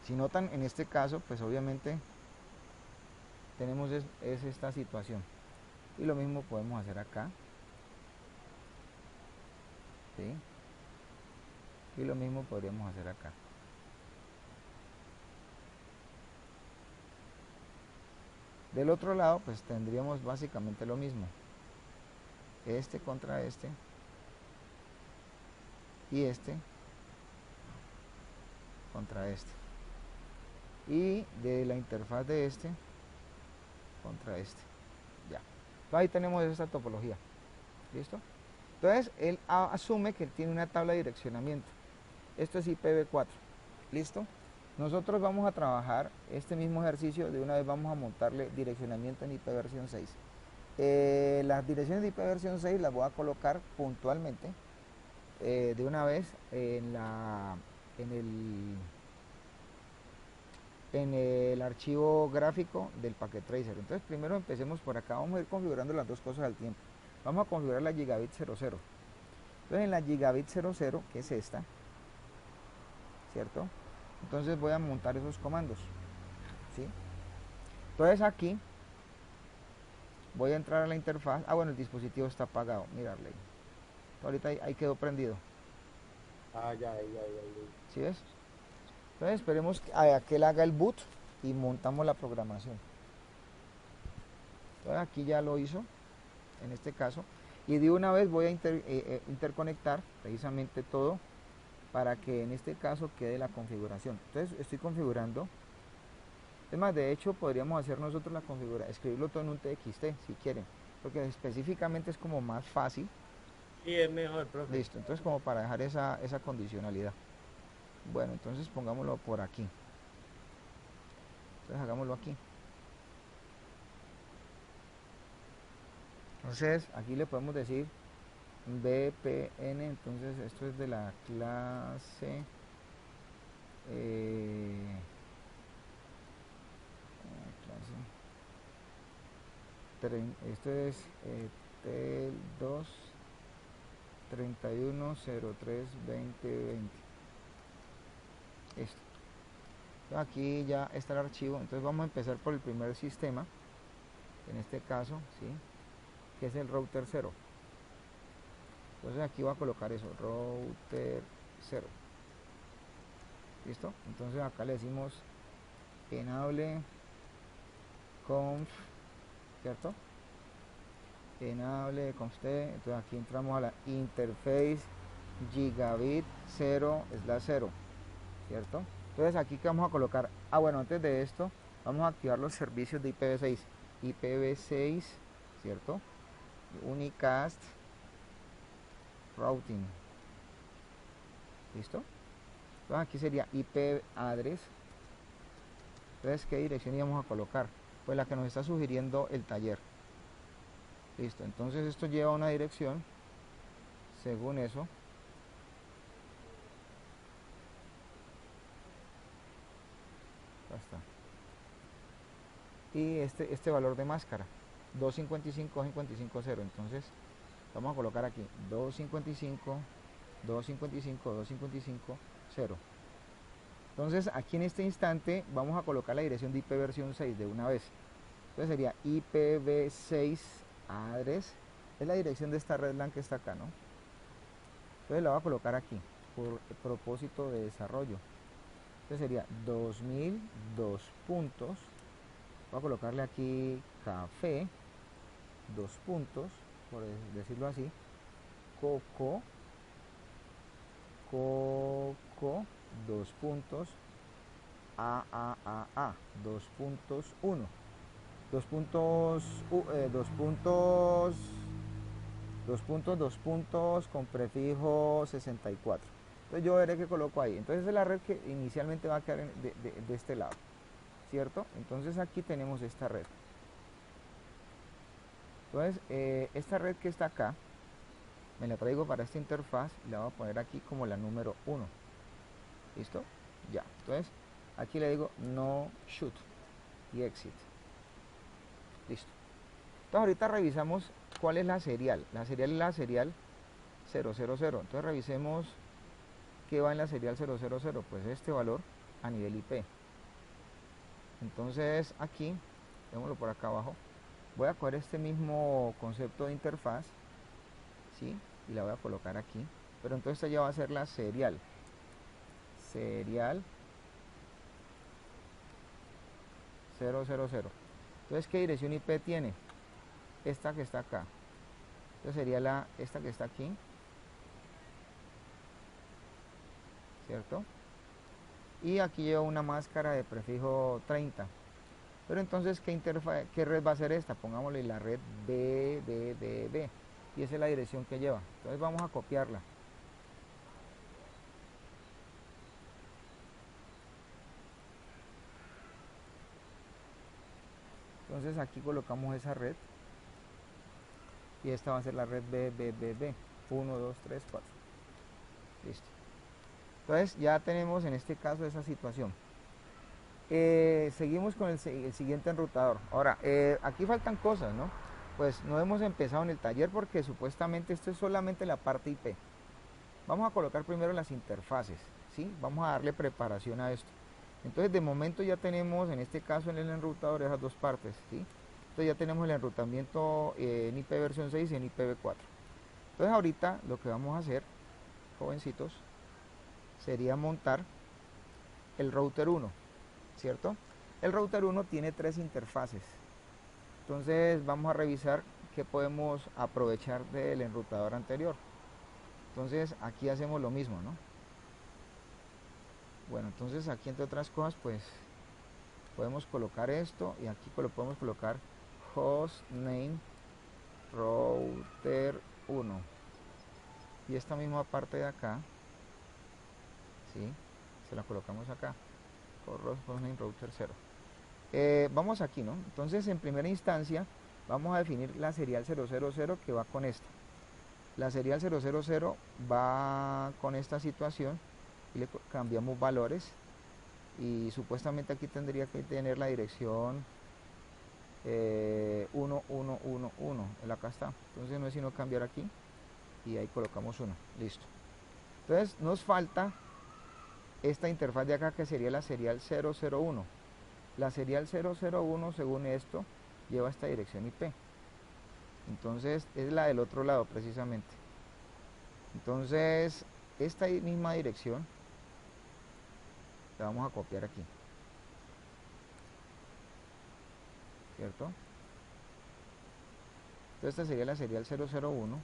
Si notan, en este caso, pues obviamente tenemos es esta situación. Y lo mismo podemos hacer acá. ¿Sí? Y lo mismo podríamos hacer acá. Del otro lado, pues tendríamos básicamente lo mismo. Este contra este. Y este contra este. Y de la interfaz de este contra este. Ya. Entonces ahí tenemos esta topología. ¿Listo? Entonces él asume que tiene una tabla de direccionamiento. Esto es IPv4. ¿Listo? Nosotros vamos a trabajar este mismo ejercicio. De una vez vamos a montarle direccionamiento en IP versión 6. Las direcciones de IP versión 6 las voy a colocar puntualmente de una vez en el, en el archivo gráfico del Packet Tracer. Entonces primero empecemos por acá, vamos a ir configurando las dos cosas al tiempo. Vamos a configurar la Gigabit 00. Entonces en la Gigabit 00, que es esta, ¿cierto? Entonces voy a montar esos comandos, ¿sí? Entonces aquí voy a entrar a la interfaz. Ah, bueno, el dispositivo está apagado, mirarle. Ahorita ahí quedó prendido, Ah, ya, ya, ya, ya. ¿sí ves? Entonces esperemos a que él haga el boot y montamos la programación. Entonces aquí ya lo hizo, en este caso. Y de una vez voy a interconectar precisamente todo para que en este caso quede la configuración. Entonces estoy configurando. Es más, de hecho podríamos hacer nosotros la configuración, escribirlo todo en un TXT si quieren, porque específicamente es como más fácil. Sí, es mejor, profe. Listo, entonces como para dejar esa condicionalidad. Bueno, entonces pongámoslo por aquí. Entonces hagámoslo aquí. Entonces aquí le podemos decir VPN, entonces esto es de la clase esto es tel 2 3103 2020. Esto. Entonces, aquí ya está el archivo. Entonces vamos a empezar por el primer sistema, en este caso, ¿sí? Que es el router 0. Entonces aquí voy a colocar eso, router 0. ¿Listo? Entonces acá le decimos enable conf, ¿cierto? Enable const. Entonces aquí entramos a la interface gigabit 0/0, ¿cierto? Entonces aquí que vamos a colocar, bueno, antes de esto vamos a activar los servicios de IPv6. IPv6, ¿cierto? Unicast routing. ¿Listo? Entonces aquí sería IP address. Entonces, ¿qué dirección íbamos a colocar? Pues la que nos está sugiriendo el taller. Listo, entonces esto lleva una dirección. Según eso, ya está. Y este valor de máscara, 255.255.0. Entonces vamos a colocar aquí 255.255.255.0. Entonces aquí en este instante vamos a colocar la dirección de IP versión 6 de una vez. Entonces sería IPv6 address, es la dirección de esta red LAN que está acá, ¿no? Entonces la voy a colocar aquí por propósito de desarrollo. Entonces sería 2002 puntos. Voy a colocarle aquí café, 2 puntos, por decirlo así. Coco, 2 puntos. A, 2.1. 2 puntos con prefijo 64. Entonces yo veré que coloco ahí. Entonces esa es la red que inicialmente va a quedar de este lado, ¿cierto? Entonces aquí tenemos esta red. Entonces esta red que está acá me la traigo para esta interfaz y la voy a poner aquí como la número 1. ¿Listo? Ya. Entonces aquí le digo no shoot y exit. Listo. Entonces ahorita revisamos cuál es la serial. La serial es la serial 000. Entonces revisemos qué va en la serial 000. Pues este valor a nivel IP. Entonces aquí, démoslo por acá abajo, voy a coger este mismo concepto de interfaz, ¿sí? Y la voy a colocar aquí. Pero entonces esta ya va a ser la serial. Serial 000. Entonces, ¿qué dirección IP tiene? Esta que está acá. Entonces sería esta que está aquí, ¿cierto? Y aquí lleva una máscara de prefijo 30. Pero entonces, ¿qué red va a ser esta? Pongámosle la red BBB. Y esa es la dirección que lleva. Entonces vamos a copiarla. Entonces aquí colocamos esa red. Y esta va a ser la red BBB. 1, 2, 3, 4. Listo. Entonces ya tenemos en este caso esa situación. Seguimos con el siguiente enrutador. Ahora, aquí faltan cosas, ¿no? Pues no hemos empezado en el taller porque supuestamente esto es solamente la parte IP. Vamos a colocar primero las interfaces, ¿sí? Vamos a darle preparación a esto. Entonces de momento ya tenemos, en este caso en el enrutador, esas dos partes, ¿sí? Entonces ya tenemos el enrutamiento en IP versión 6 y en IPv4. Entonces ahorita lo que vamos a hacer, jovencitos, sería montar el router 1, ¿cierto? El router 1 tiene 3 interfaces. Entonces vamos a revisar qué podemos aprovechar del enrutador anterior. Entonces aquí hacemos lo mismo, ¿no? Bueno, entonces aquí entre otras cosas pues podemos colocar esto y aquí podemos colocar hostname router 1 y esta misma parte de acá, ¿sí? Se la colocamos acá, hostname router 0. Vamos aquí, ¿no? Entonces en primera instancia vamos a definir la serial 000 que va con esta. La serial 000 va con esta situación y le cambiamos valores y supuestamente aquí tendría que tener la dirección 1111, acá está. Entonces no es sino cambiar aquí y ahí colocamos 1, listo. Entonces nos falta esta interfaz de acá, que sería la serial 001. La serial 001, según esto, lleva esta dirección IP. Entonces es la del otro lado precisamente. Entonces esta misma dirección la vamos a copiar aquí, ¿cierto? Entonces esta sería la serial 001,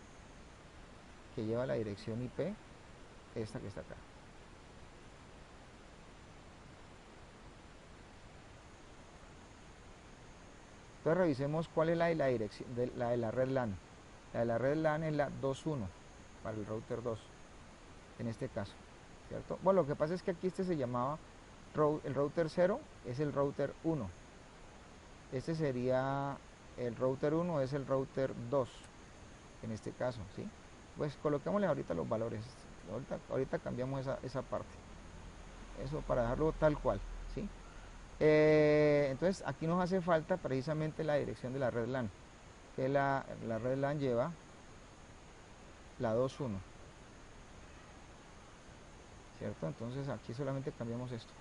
que lleva la dirección IP, esta que está acá. Entonces revisemos cuál es la de la dirección de la red LAN. La de la red LAN es la 2.1 para el router 2 en este caso, ¿cierto? Bueno, lo que pasa es que aquí este se llamaba el router 0, es el router 1. Este sería el router 1, es el router 2 en este caso, ¿sí? Pues coloquémosle ahorita los valores. Ahorita cambiamos esa parte. Eso para dejarlo tal cual, ¿sí? Entonces aquí nos hace falta precisamente la dirección de la red LAN, que la red LAN lleva la 2.1, ¿cierto? Entonces aquí solamente cambiamos esto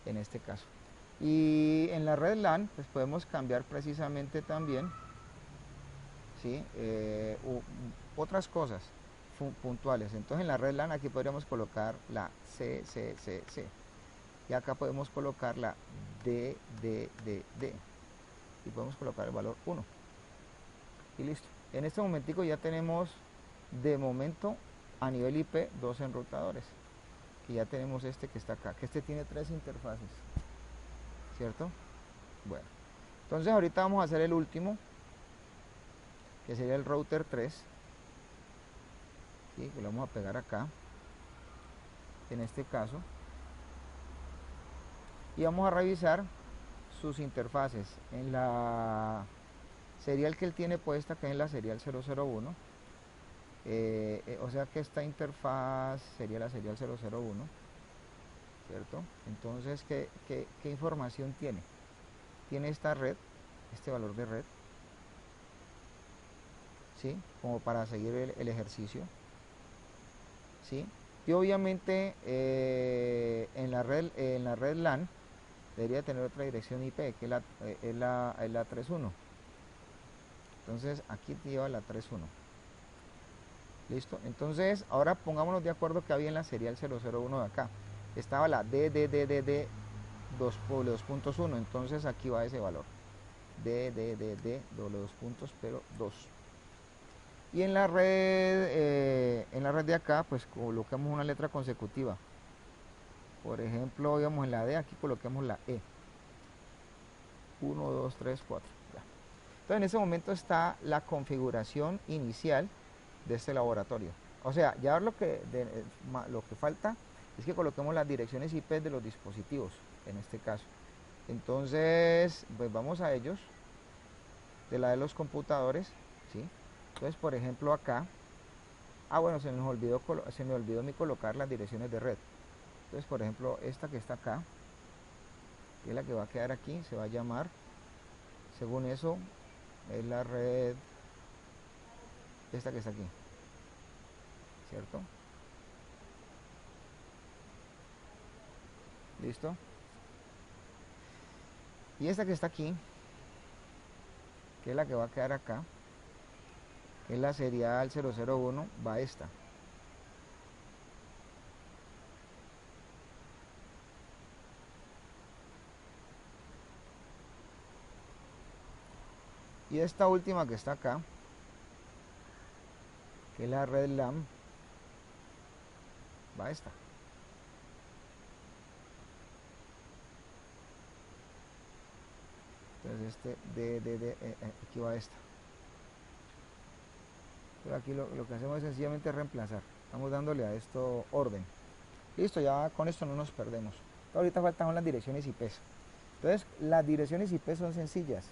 en este caso. Y en la red LAN pues podemos cambiar precisamente también, ¿sí? Otras cosas puntuales. Entonces en la red LAN aquí podríamos colocar la CCCC y acá podemos colocar la DDDD y podemos colocar el valor 1 y listo. En este momentico ya tenemos de momento a nivel IP dos enrutadores, que ya tenemos este que está acá, que este tiene 3 interfaces, ¿cierto? Bueno, entonces ahorita vamos a hacer el último, que sería el router 3, ¿sí? Que lo vamos a pegar acá en este caso, y vamos a revisar sus interfaces en la serial que él tiene puesta, que es la serial 001. O sea que esta interfaz sería la serial 001, ¿cierto? Entonces, ¿qué información tiene? Tiene esta red, este valor de red, ¿sí? Como para seguir el ejercicio, ¿sí? Y obviamente en la red LAN debería tener otra dirección IP, que es la 3.1. Entonces aquí te lleva la 3.1. Listo. Entonces ahora pongámonos de acuerdo que había en la serial 001 de acá. Estaba la DDDD 2.1. Entonces aquí va ese valor. DDDD doble 2 puntos, pero 2. Y en la red de acá, pues colocamos una letra consecutiva. Por ejemplo, digamos en la D, aquí coloquemos la E. 1, 2, 3, 4. Ya. Entonces en ese momento está la configuración inicial de este laboratorio. O sea, ya lo que falta es que coloquemos las direcciones IP de los dispositivos, en este caso. Entonces, pues vamos a ellos, de la de los computadores, ¿sí? Entonces, por ejemplo, acá, bueno, se me olvidó mi colocar las direcciones de red. Entonces, por ejemplo, esta que está acá, que es la que va a quedar aquí, se va a llamar, según eso, es la red, esta que está aquí, ¿cierto? ¿Listo? Y esta que está aquí, que es la que va a quedar acá, que es la serial 001, va esta. Y esta última que está acá, que es la red LAN, va esta. Entonces aquí va esta. Pero aquí lo que hacemos es sencillamente reemplazar. Estamos dándole a esto orden. Listo, ya con esto no nos perdemos. Ahorita faltan las direcciones IP. Entonces, las direcciones IP son sencillas.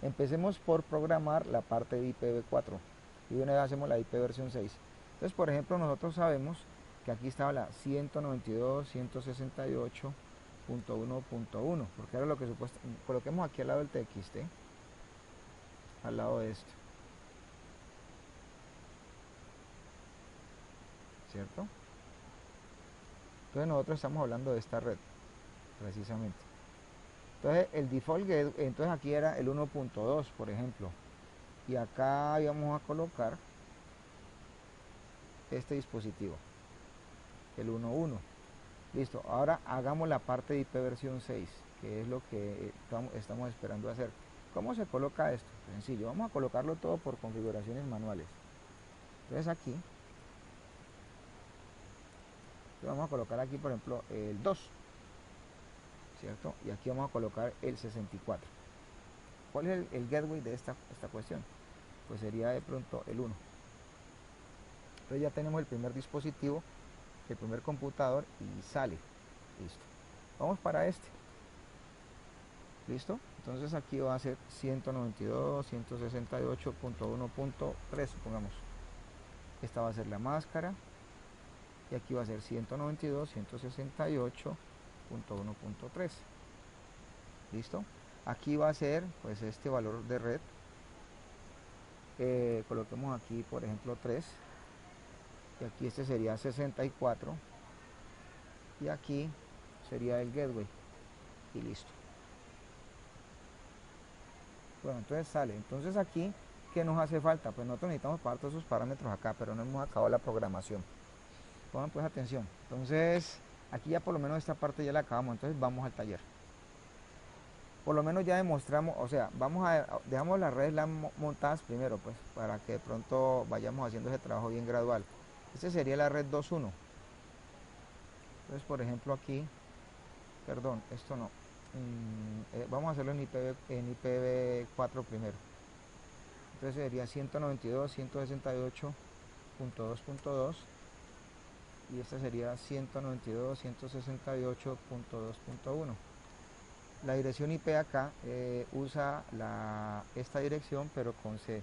Empecemos por programar la parte de IPv4. Y de una vez hacemos la IP versión 6. Entonces, por ejemplo, nosotros sabemos que aquí estaba la 192.168.1.1, porque ahora lo que coloquemos aquí al lado del TXT, al lado de esto, ¿cierto? Entonces nosotros estamos hablando de esta red, precisamente. Entonces el default gateway, entonces aquí era el 1.2, por ejemplo. Y acá íbamos a colocar este dispositivo, el 1.1. Listo, ahora hagamos la parte de IP versión 6, que es lo que estamos esperando hacer. ¿Cómo se coloca esto? Sencillo, vamos a colocarlo todo por configuraciones manuales. Entonces aquí, vamos a colocar aquí por ejemplo el 2, ¿cierto? Y aquí vamos a colocar el 64. ¿Cuál es el gateway de esta cuestión? Pues sería de pronto el 1. Entonces ya tenemos el primer dispositivo, el primer computador y sale. Listo. Vamos para este. ¿Listo? Entonces aquí va a ser 192.168.1.3, supongamos. Esta va a ser la máscara. Y aquí va a ser 192.168.1.3. ¿Listo? Aquí va a ser pues este valor de red. Coloquemos aquí por ejemplo 3. Y aquí este sería 64. Y aquí sería el gateway. Y listo. Bueno, entonces sale. Entonces aquí, ¿qué nos hace falta? Pues nosotros necesitamos pagar todos esos parámetros acá, pero no hemos acabado la programación. Pongan pues atención. Entonces, aquí ya por lo menos esta parte ya la acabamos. Entonces vamos al taller. Por lo menos ya demostramos, o sea, dejamos las redes montadas primero, pues, para que de pronto vayamos haciendo ese trabajo bien gradual. Este sería la red 2.1. Entonces, por ejemplo, aquí, perdón, esto no. Vamos a hacerlo en IPv4 primero. Entonces sería 192.168.2.2 y esta sería 192.168.2.1. La dirección IP acá usa esta dirección pero con C,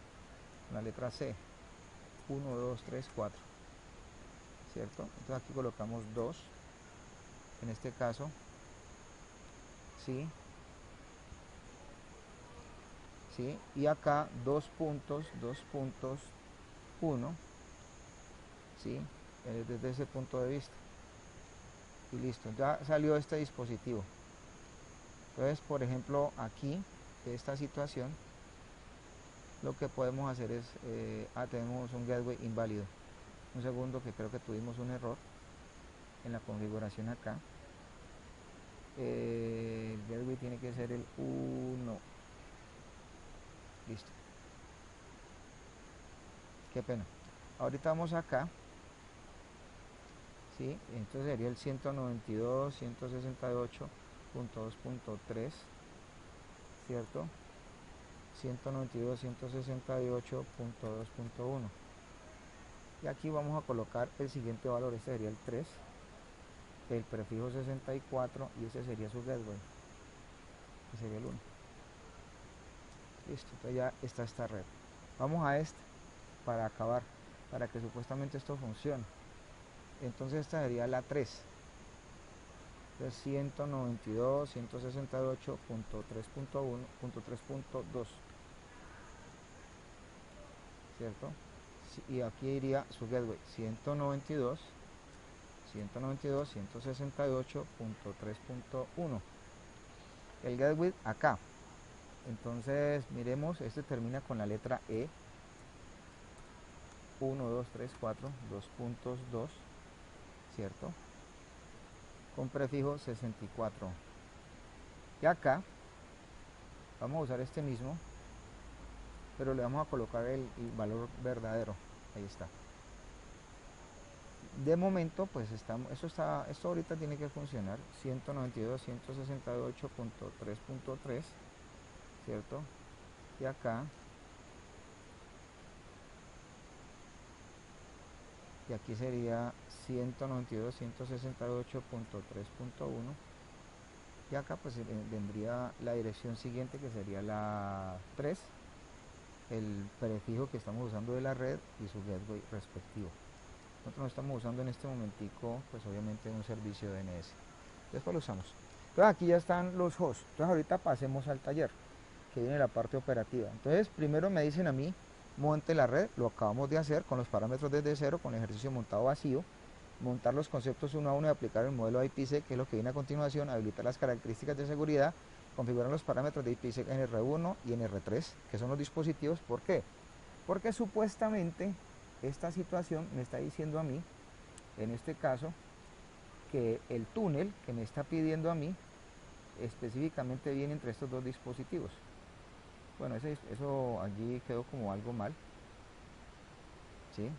la letra C, 1, 2, 3, 4, ¿cierto? Entonces aquí colocamos 2, en este caso, ¿sí? ¿Sí? Y acá 2.1, ¿sí? Desde ese punto de vista. Y listo, ya salió este dispositivo. Entonces, por ejemplo, aquí, esta situación, lo que podemos hacer es, tenemos un gateway inválido. Un segundo, que creo que tuvimos un error en la configuración acá. El gateway tiene que ser el 1. Listo. Qué pena. Ahorita vamos acá. ¿Sí? Entonces sería el 192.168.2.3, ¿cierto? 192.168.2.1. Y aquí vamos a colocar el siguiente valor, este sería el 3, el prefijo 64 y ese sería su gateway, que sería el 1. Listo, entonces ya está esta red. Vamos a este para acabar, para que supuestamente esto funcione. Entonces esta sería la 3. Entonces 192.168.3.1.3.2, ¿cierto? Y aquí iría su gateway 192.168.3.1. El gateway acá. Entonces miremos, este termina con la letra E. 1, 2, 3, 4, 2.2, ¿cierto? Con prefijo 64. Y acá vamos a usar este mismo, pero le vamos a colocar el valor verdadero. Ahí está. De momento, pues esto ahorita tiene que funcionar. 192.168.3.3, ¿cierto? Y acá, y aquí sería 192.168.3.1. Y acá pues vendría la dirección siguiente, que sería la 3, el prefijo que estamos usando de la red y su gateway respectivo. Nosotros no estamos usando en este momentico, pues obviamente un servicio DNS. Después lo usamos. Entonces aquí ya están los hosts. Entonces ahorita pasemos al taller, que viene la parte operativa. Entonces primero me dicen a mí, monte la red, lo acabamos de hacer con los parámetros desde cero, con el ejercicio montado vacío. montar los conceptos uno a uno y aplicar el modelo IPsec, que es lo que viene a continuación, habilitar las características de seguridad, configurar los parámetros de IPsec en R1 y en R3, que son los dispositivos. ¿Por qué? Porque supuestamente esta situación me está diciendo a mí, en este caso, que el túnel que me está pidiendo a mí específicamente viene entre estos dos dispositivos. Bueno, eso allí quedó como algo mal, ¿sí?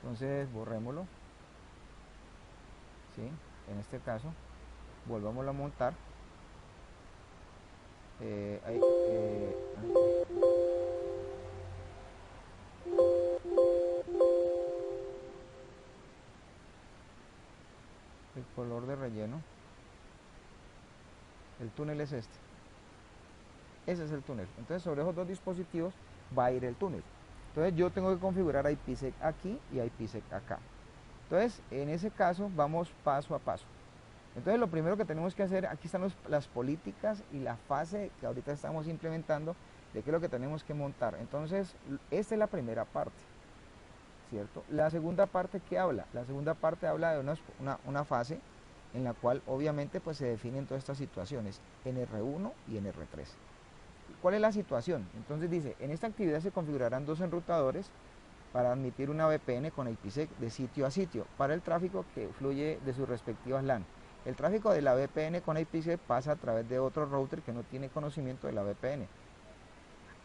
Entonces borrémoslo, ¿sí? En este caso, volvámoslo a montar. Ahí, el color de relleno, el túnel es este. Ese es el túnel. Entonces sobre esos dos dispositivos va a ir el túnel. Entonces yo tengo que configurar IPsec aquí y IPsec acá. Entonces en ese caso vamos paso a paso. Entonces lo primero que tenemos que hacer, aquí están las políticas y la fase que ahorita estamos implementando de qué es lo que tenemos que montar. Entonces esta es la primera parte, ¿cierto? La segunda parte, ¿qué habla? La segunda parte habla de una fase en la cual obviamente pues se definen todas estas situaciones en R1 y en R3. ¿Cuál es la situación? Entonces dice, en esta actividad se configurarán dos enrutadores para admitir una VPN con IPsec de sitio a sitio para el tráfico que fluye de sus respectivas LAN. El tráfico de la VPN con IPsec pasa a través de otro router que no tiene conocimiento de la VPN.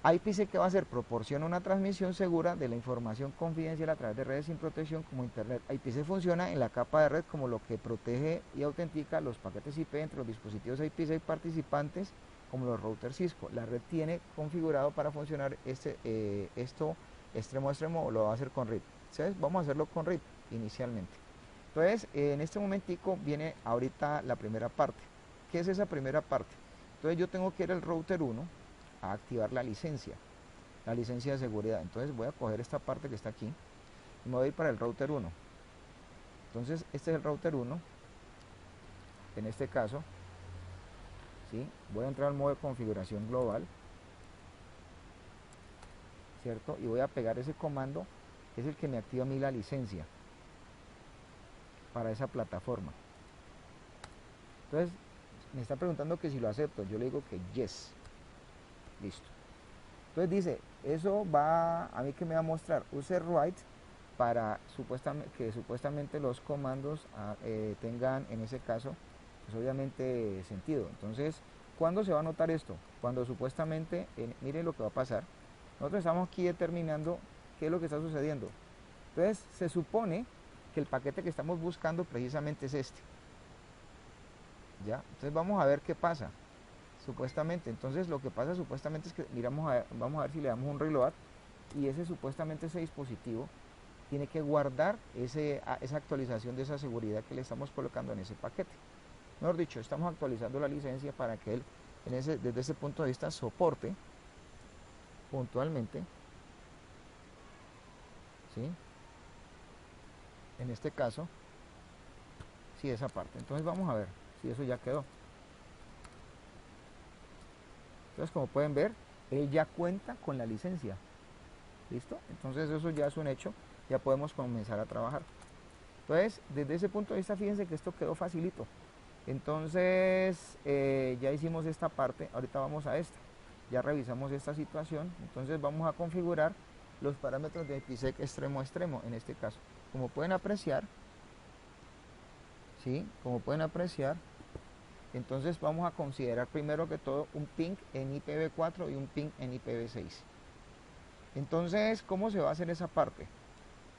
IPsec, ¿qué va a hacer? Proporciona una transmisión segura de la información confidencial a través de redes sin protección como Internet. IPsec funciona en la capa de red como lo que protege y autentica los paquetes IP entre los dispositivos IPsec participantes como los routers Cisco. La red tiene configurado para funcionar esto extremo a extremo, o lo va a hacer con RIP. ¿Sabes? Vamos a hacerlo con RIP inicialmente. Entonces, en este momentico viene ahorita la primera parte. ¿Qué es esa primera parte? Entonces yo tengo que ir al router 1 a activar la licencia de seguridad. Entonces voy a coger esta parte que está aquí y me voy a ir para el router 1. Entonces este es el router 1. En este caso, ¿sí? Voy a entrar al modo de configuración global, ¿cierto? Y voy a pegar ese comando, que es el que me activa a mí la licencia para esa plataforma. Entonces me está preguntando que si lo acepto. Yo le digo que yes. Listo. Entonces dice, eso va a mí, que me va a mostrar user right para que supuestamente los comandos tengan en ese caso pues obviamente sentido. Entonces, ¿cuándo se va a notar esto? Cuando supuestamente, miren lo que va a pasar. Nosotros estamos aquí determinando qué es lo que está sucediendo. Entonces se supone que el paquete que estamos buscando precisamente es este. ¿Ya? Entonces vamos a ver qué pasa. Supuestamente, entonces lo que pasa supuestamente es que vamos a ver si le damos un reload, y ese dispositivo tiene que guardar esa actualización de esa seguridad que le estamos colocando en ese paquete. Mejor dicho, estamos actualizando la licencia para que él desde ese punto de vista soporte puntualmente, ¿sí? En este caso, sí, esa parte. Entonces vamos a ver si eso ya quedó. Entonces, como pueden ver, él ya cuenta con la licencia. ¿Listo? Entonces eso ya es un hecho, ya podemos comenzar a trabajar. Entonces, desde ese punto de vista, fíjense que esto quedó facilito. Entonces, ya hicimos esta parte, ahorita vamos a esta. Ya revisamos esta situación, entonces vamos a configurar los parámetros de IPsec extremo a extremo, en este caso. Como pueden apreciar, ¿sí? Como pueden apreciar, entonces vamos a considerar primero que todo un ping en IPv4 y un ping en IPv6. Entonces, ¿cómo se va a hacer esa parte?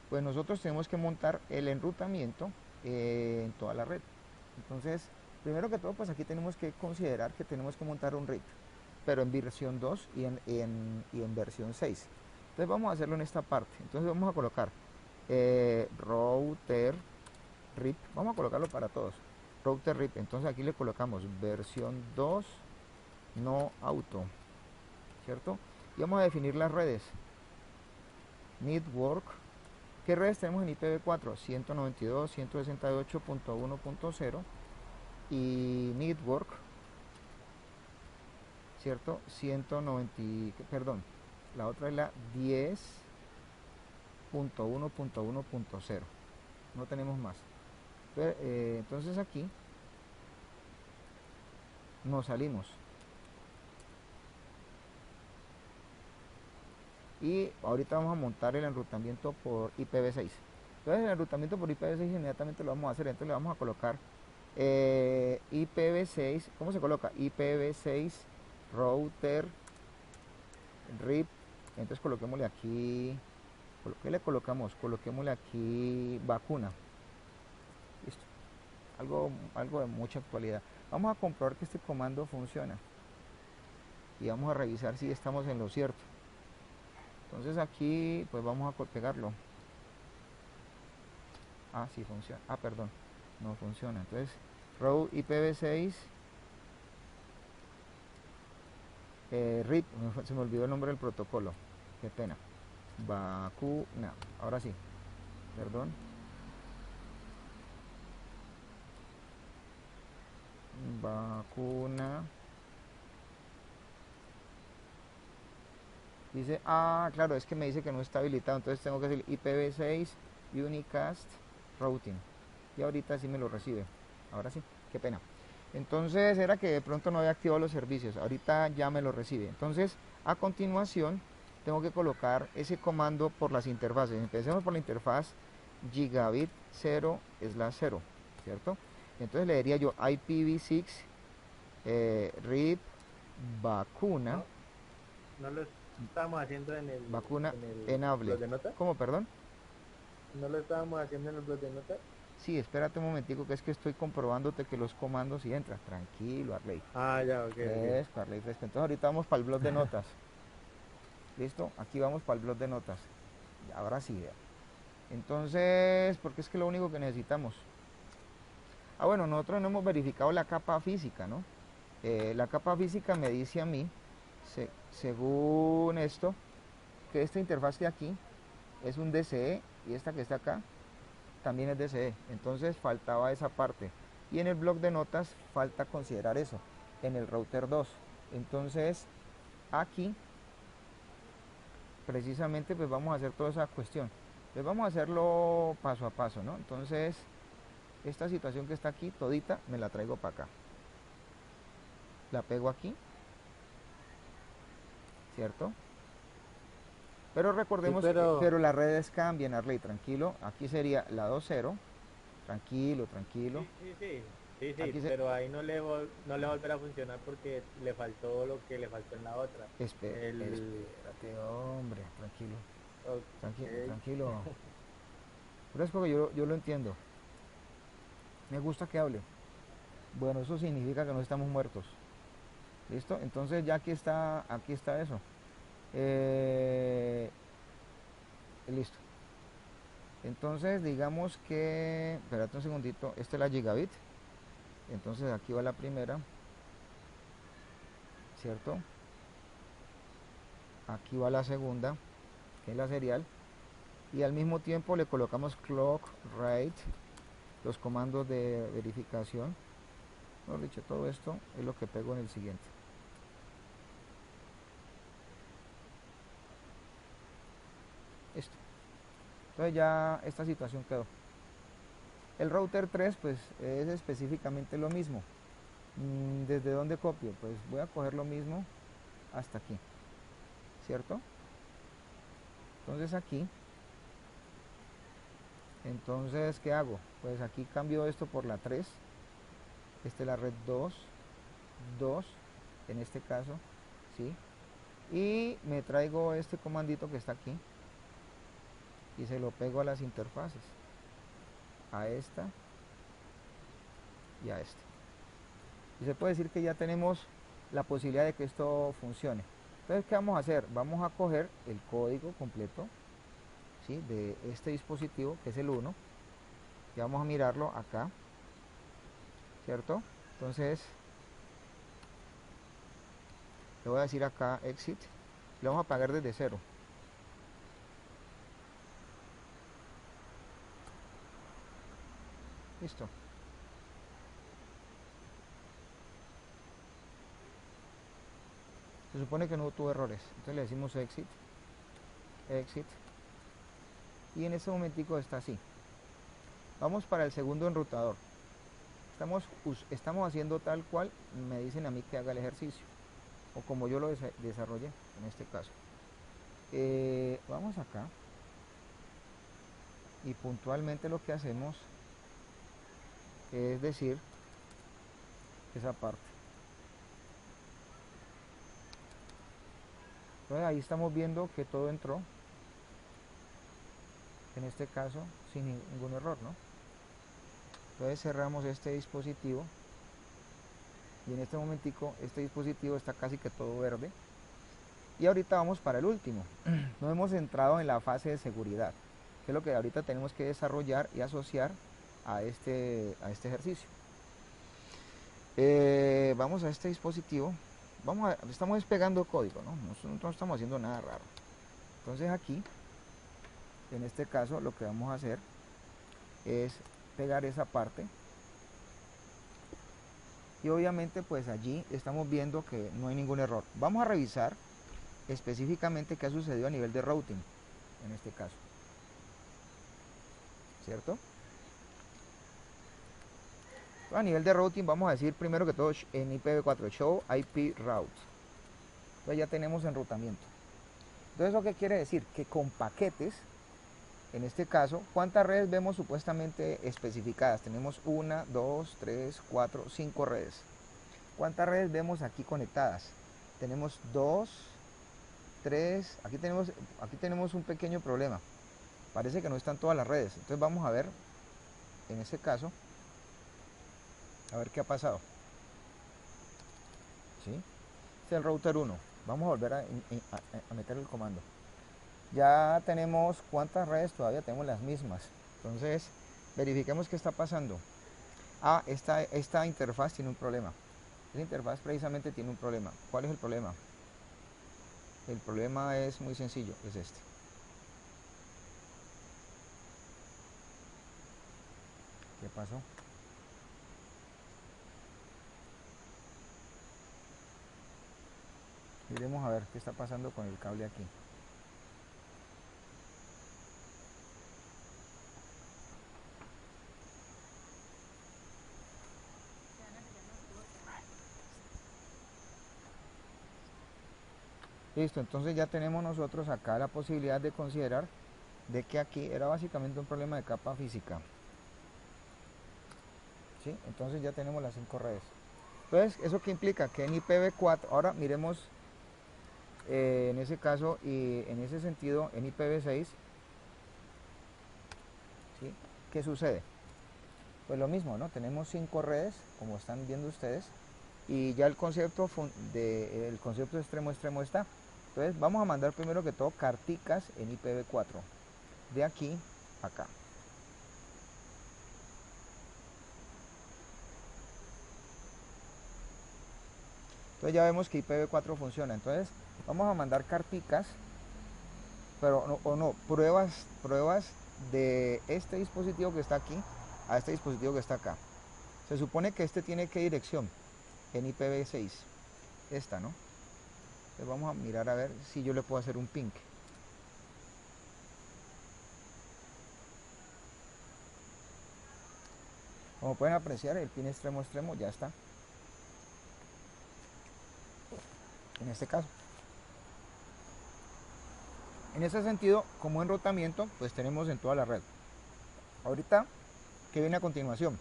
Pues nosotros tenemos que montar el enrutamiento en toda la red. Entonces, primero que todo, pues aquí tenemos que considerar que tenemos que montar un RIP, pero en versión 2 y en versión 6. Entonces vamos a hacerlo en esta parte. Entonces vamos a colocar router RIP, vamos a colocarlo para todos. Router RIP, entonces aquí le colocamos versión 2 no auto, ¿cierto? Y vamos a definir las redes. Network. ¿Qué redes tenemos en IPv4? 192.168.1.0 y Network, ¿cierto? 190, perdón, la otra es la 10.1.1.0. no tenemos más. Entonces aquí nos salimos y ahorita vamos a montar el enrutamiento por IPv6. Entonces el enrutamiento por IPv6 inmediatamente lo vamos a hacer. Entonces le vamos a colocar IPv6. ¿Cómo se coloca? IPv6 router RIP. Entonces coloquémosle aquí, ¿qué le colocamos? Coloquémosle aquí vacuna. Listo. Algo de mucha actualidad. Vamos a comprobar que este comando funciona y vamos a revisar si estamos en lo cierto. Entonces aquí pues vamos a pegarlo. Ah, sí funciona. Ah, perdón, no funciona. Entonces route IPv6 RIP, se me olvidó el nombre del protocolo, qué pena. Vacuna, ahora sí, perdón. Vacuna. Dice, ah, claro, es que me dice que no está habilitado, entonces tengo que decir IPv6 unicast routing. Y ahorita sí me lo recibe. Ahora sí, qué pena. Entonces era que de pronto no había activado los servicios, ahorita ya me lo recibe. Entonces, a continuación, tengo que colocar ese comando por las interfaces. Empecemos por la interfaz gigabit 0/0, ¿cierto? Entonces le diría yo IPv6 RIP vacuna. No lo estábamos haciendo Vacuna en el enable. blog de notas. ¿Cómo, perdón? No lo estábamos haciendo en el blog de notas. Sí, espérate un momentico que es que estoy comprobándote que los comandos sí entran. Tranquilo, Arley. Ah, ya, ok, ok. Fresco, Arley, fresco. Entonces ahorita vamos para el blog de notas. ¿Listo? Aquí vamos para el blog de notas. Y ahora sí, vea. Entonces, porque es que lo único que necesitamos. Ah, bueno, nosotros no hemos verificado la capa física, ¿no? La capa física me dice a mí, según esto, que esta interfaz de aquí es un DCE y esta que está acá también es DCE. Entonces faltaba esa parte. Y en el bloc de notas falta considerar eso, en el router 2. Entonces aquí precisamente pues vamos a hacer toda esa cuestión. Pues vamos a hacerlo paso a paso, ¿no? Entonces esta situación que está aquí todita me la traigo para acá. La pego aquí, ¿cierto? Pero Sí, recordemos, pero pero las redes cambian, Arley, tranquilo. Aquí sería la 2.0, tranquilo, tranquilo. sí, Aquí se... pero ahí no le volverá a funcionar porque le faltó lo que le faltó en la otra. El, Espérate, hombre, tranquilo, tranquilo, ok. tranquilo. Pero es porque yo lo entiendo. Me gusta que hable. Bueno, eso significa que no estamos muertos. ¿Listo? Entonces ya aquí está eso. Eh, listo. Entonces digamos que, espérate un segundito, esta es la gigabit. Entonces aquí va la primera, ¿cierto? Aquí va la segunda, que es la serial. Y al mismo tiempo le colocamos clock rate, los comandos de verificación. Mejor dicho, todo esto es lo que pego en el siguiente. Esto. Entonces ya esta situación quedó. El router 3 pues es específicamente lo mismo. ¿Desde dónde copio? Pues voy a coger lo mismo hasta aquí, ¿cierto? Entonces aquí, entonces ¿qué hago? Pues aquí cambio esto por la 3. Esta es la red 2 en este caso, ¿sí? Y me traigo este comandito que está aquí y se lo pego a las interfaces, a esta y a esta. Y se puede decir que ya tenemos la posibilidad de que esto funcione. Entonces, ¿qué vamos a hacer? Vamos a coger el código completo, ¿sí?, de este dispositivo, que es el 1, y vamos a mirarlo acá, ¿cierto? Entonces, le voy a decir acá exit, le vamos a apagar desde cero. Listo. Se supone que no tuvo errores. Entonces le decimos exit, exit. Y en ese momentico está así. Vamos para el segundo enrutador. Estamos haciendo tal cual me dicen a mí que haga el ejercicio, o como yo lo desarrollé en este caso. Vamos acá y puntualmente lo que hacemos es decir esa parte. Entonces ahí estamos viendo que todo entró, en este caso sin ningún error, ¿no? Entonces cerramos este dispositivo y en este momentico este dispositivo está casi que todo verde. Y ahorita vamos para el último. No hemos entrado en la fase de seguridad, que es lo que ahorita tenemos que desarrollar y asociar a este ejercicio. Vamos a este dispositivo. Estamos despegando código, ¿no? No estamos haciendo nada raro. Entonces aquí, en este caso, lo que vamos a hacer es pegar esa parte. Y obviamente pues allí estamos viendo que no hay ningún error. Vamos a revisar específicamente qué ha sucedido a nivel de routing, en este caso. ¿Cierto? A nivel de routing vamos a decir primero que todo en IPv4 show IP route. Entonces ya tenemos enrutamiento. Entonces ¿eso qué quiere decir? Que con paquetes, en este caso, ¿cuántas redes vemos supuestamente especificadas? Tenemos 1, 2, 3, 4, 5 redes. ¿Cuántas redes vemos aquí conectadas? Tenemos 2, 3, aquí tenemos un pequeño problema. Parece que no están todas las redes. Entonces vamos a ver, en ese caso, a ver qué ha pasado. ¿Sí? Este es el router 1. Vamos a volver a meter el comando. Ya tenemos cuántas redes, todavía tenemos las mismas. Entonces, verifiquemos qué está pasando. Ah, esta interfaz tiene un problema. Esta interfaz precisamente tiene un problema. ¿Cuál es el problema? El problema es muy sencillo, es este. ¿Qué pasó? Miremos a ver qué está pasando con el cable aquí. Listo, entonces ya tenemos nosotros acá la posibilidad de considerar de que aquí era básicamente un problema de capa física. ¿Sí? Entonces ya tenemos las 5 redes. Entonces, ¿eso qué implica? Que en IPv4, ahora miremos en ese caso y en ese sentido en IPv6, ¿sí? ¿Qué sucede? Pues lo mismo, ¿no? Tenemos 5 redes, como están viendo ustedes, y ya el concepto extremo extremo está. Entonces vamos a mandar primero que todo carticas en IPv4, de aquí a acá. Entonces ya vemos que IPv4 funciona. Entonces vamos a mandar carticas, pero pruebas de este dispositivo que está aquí a este dispositivo que está acá. Se supone que este tiene que dirección en IPv6, esta, ¿no? Entonces vamos a mirar a ver si yo le puedo hacer un ping. Como pueden apreciar, el pin extremo extremo ya está. En este caso. En ese sentido, como enrutamiento, pues tenemos en toda la red. Ahorita, ¿qué viene a continuación?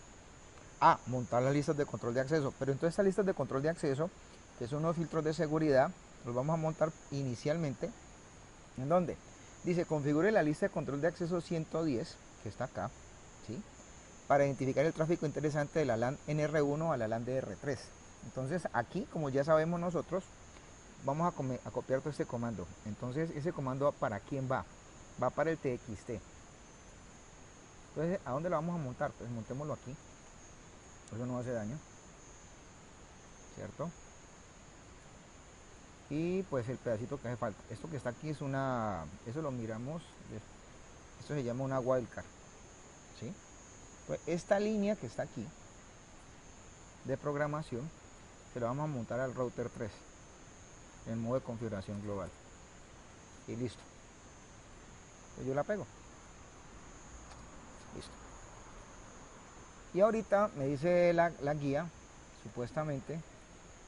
Montar las listas de control de acceso. Pero entonces estas listas de control de acceso, que son unos filtros de seguridad, los vamos a montar inicialmente. ¿En dónde? Dice, configure la lista de control de acceso 110, que está acá, ¿sí? Para identificar el tráfico interesante de la LAN NR1 a la LAN DR3. Entonces aquí, como ya sabemos nosotros, vamos a copiar todo este comando. Entonces ese comando, ¿para quién va? Va para el TXT. Entonces, ¿a dónde lo vamos a montar? Pues montémoslo aquí. Eso no hace daño, ¿cierto? Y pues el pedacito que hace falta. Esto que está aquí es eso lo miramos, esto se llama una wildcard, ¿sí? Pues esta línea que está aquí de programación se la vamos a montar al router 3 en modo de configuración global y listo. Pues yo la pego, listo. Y ahorita me dice la guía, supuestamente,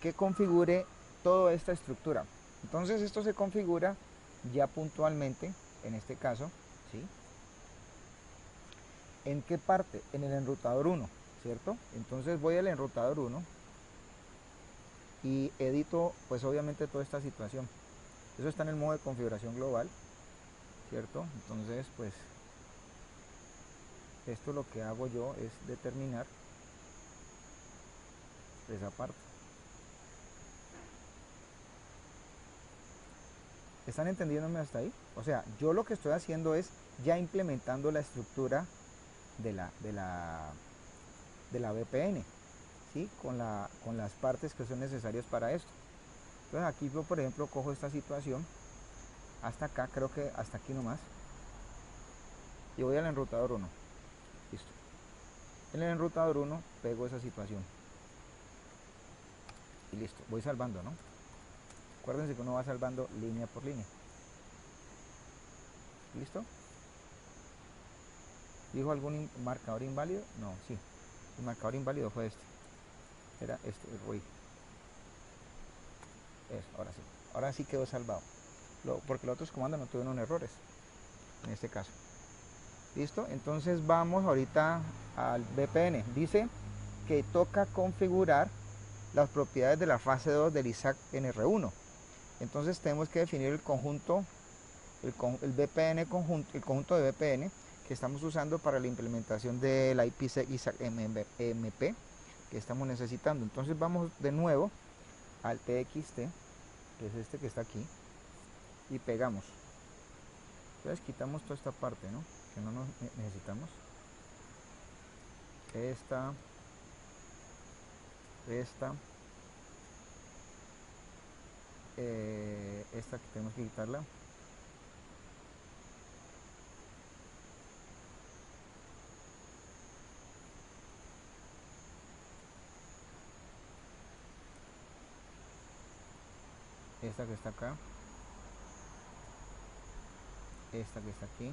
que configure toda esta estructura. Entonces esto se configura ya puntualmente, en este caso, ¿sí? ¿En qué parte? En el enrutador 1, ¿cierto? Entonces voy al enrutador 1 y edito, pues obviamente toda esta situación. Eso está en el modo de configuración global, ¿cierto? Entonces, pues, esto lo que hago yo es determinar esa parte. ¿Están entendiéndome hasta ahí? O sea, yo lo que estoy haciendo es ya implementando la estructura de la VPN, ¿sí? Con las partes que son necesarias para esto. Entonces aquí yo, por ejemplo, cojo esta situación hasta acá, creo que hasta aquí nomás, y voy al enrutador 1. Listo. En el enrutador 1 pego esa situación y listo, voy salvando, ¿no? Acuérdense que uno va salvando línea por línea. ¿Listo? ¿Dijo algún marcador inválido? No, sí. El marcador inválido fue este. Era este, el RUI. Eso, ahora sí. Ahora sí quedó salvado. Porque los otros comandos no tuvieron errores. En este caso. ¿Listo? Entonces vamos ahorita al VPN. Dice que toca configurar las propiedades de la fase 2 del ISAC NR1. Entonces tenemos que definir el conjunto, el VPN conjunto, el conjunto de VPN que estamos usando para la implementación del IPsec ISAC MP que estamos necesitando. Entonces vamos de nuevo al TXT, que es este que está aquí, y pegamos. Entonces quitamos toda esta parte, ¿no? Que no nos necesitamos. Esta que tenemos que quitarla. Esta que está acá. Esta que está aquí.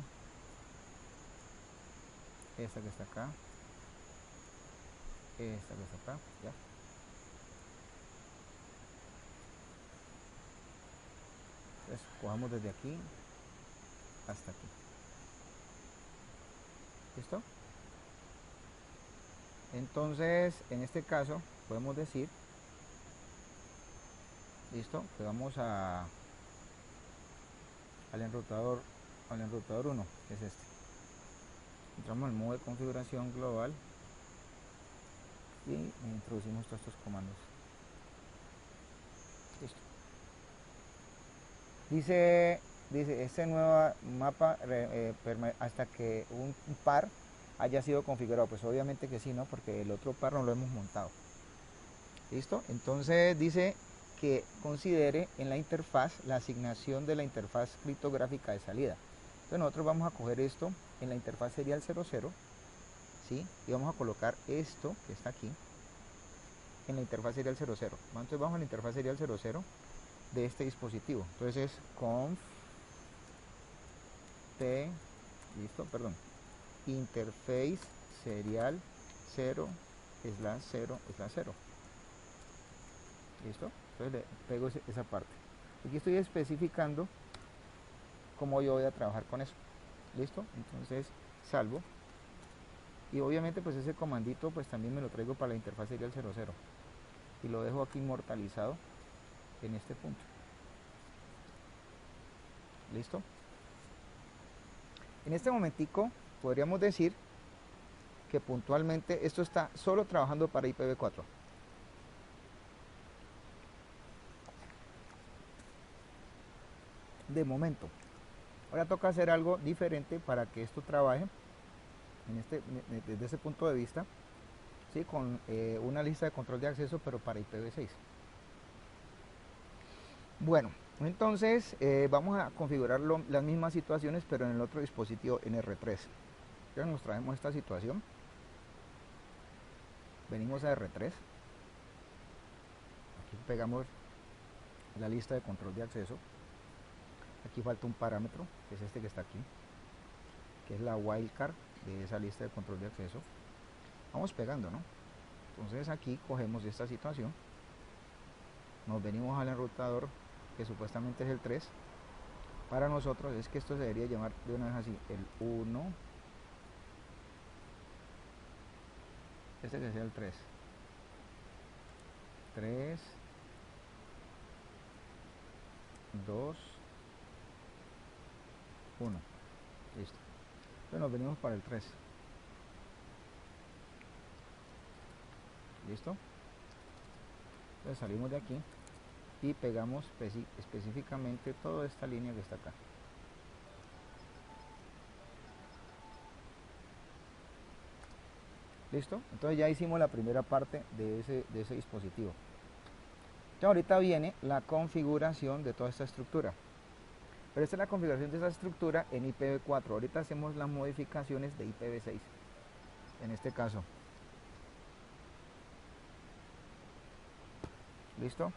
Esta que está acá. Esta que está acá. Ya. Entonces cojamos desde aquí hasta aquí. ¿Listo? Entonces, en este caso, podemos decir, listo, que vamos al enrutador 1, que es este. Entramos al modo de configuración global y introducimos todos estos comandos. Listo. Dice este nuevo mapa hasta que un par haya sido configurado. Pues obviamente que sí, ¿no? Porque el otro par no lo hemos montado. ¿Listo? Entonces dice que considere en la interfaz la asignación de la interfaz criptográfica de salida. Entonces nosotros vamos a coger esto en la interfaz serial 00, ¿sí? Y vamos a colocar esto que está aquí en la interfaz serial 00. Entonces vamos a la interfaz serial 00 de este dispositivo. Entonces es conf t, listo, perdón, interface serial 0/0/0. ¿Listo? Entonces le pego esa parte. Aquí estoy especificando cómo yo voy a trabajar con eso. ¿Listo? Entonces salvo. Y obviamente pues ese comandito pues también me lo traigo para la interfaz serial 00. Y lo dejo aquí inmortalizado en este punto. ¿Listo? En este momentico podríamos decir que puntualmente esto está solo trabajando para IPv4. De momento. Ahora toca hacer algo diferente para que esto trabaje desde ese punto de vista, ¿sí? Con una lista de control de acceso, pero para IPv6. Bueno, entonces vamos a configurar las mismas situaciones, pero en el otro dispositivo NR3. Ya nos traemos esta situación. Venimos a R3. Aquí pegamos la lista de control de acceso. Aquí falta un parámetro, que es este que está aquí, que es la wildcard de esa lista de control de acceso. vamos pegando, ¿no? Entonces aquí cogemos esta situación, nos venimos al enrutador que supuestamente es el 3. Para nosotros es que esto se debería llamar de una vez así, el 1, este que sea el 3, 3, 2, 1, listo. Entonces nos venimos para el 3, listo. Entonces salimos de aquí y pegamos específicamente toda esta línea que está acá. ¿Listo? Entonces ya hicimos la primera parte de ese dispositivo. Entonces ahorita viene la configuración de toda esta estructura. Pero esta es la configuración de esa estructura en IPv4. Ahorita hacemos las modificaciones de IPv6. En este caso. ¿Listo?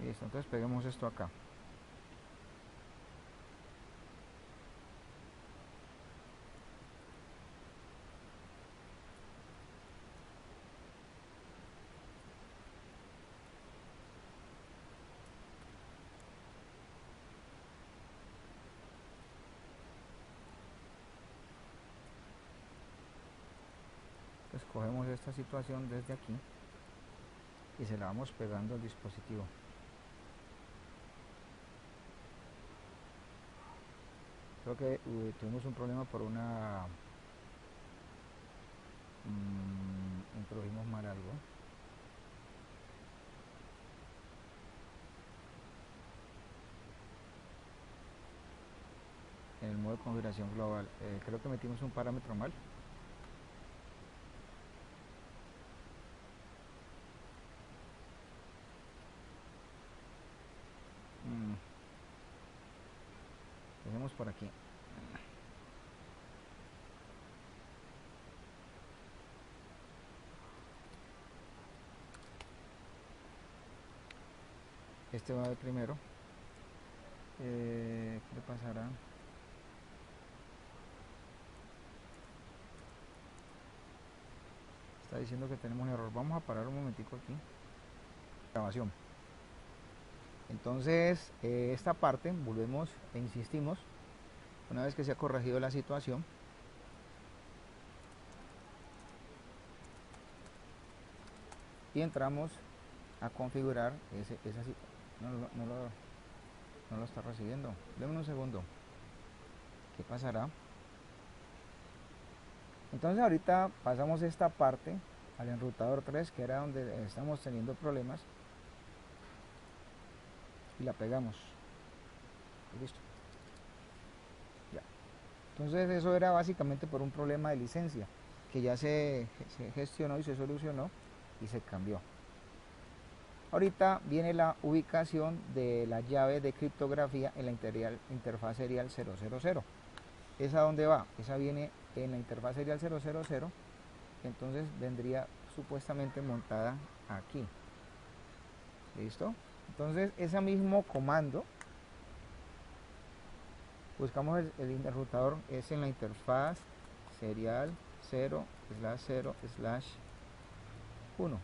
Listo, entonces peguemos esto acá. Entonces cogemos esta situación desde aquí y se la vamos pegando al dispositivo. Creo que tuvimos un problema por una... introdujimos mal algo. En el modo de configuración global. Creo que metimos un parámetro mal. Hacemos por aquí. Este va de primero. ¿Qué le pasará? Está diciendo que tenemos un error. Vamos a parar un momentico aquí. Grabación. Entonces, esta parte, volvemos e insistimos, una vez que se ha corregido la situación, y entramos a configurar esa situación. No lo está recibiendo. Deme un segundo. ¿Qué pasará? Entonces ahorita pasamos esta parte al enrutador 3, que era donde estamos teniendo problemas, y la pegamos. Listo. Ya. Entonces eso era básicamente por un problema de licencia, que ya se gestionó y se solucionó y se cambió. Ahorita viene la ubicación de la llave de criptografía en la interfaz serial 000. ¿Esa dónde va? Esa viene en la interfaz serial 000, entonces vendría supuestamente montada aquí. ¿Listo? Entonces ese mismo comando, buscamos el enrutador, es en la interfaz serial 0/0/1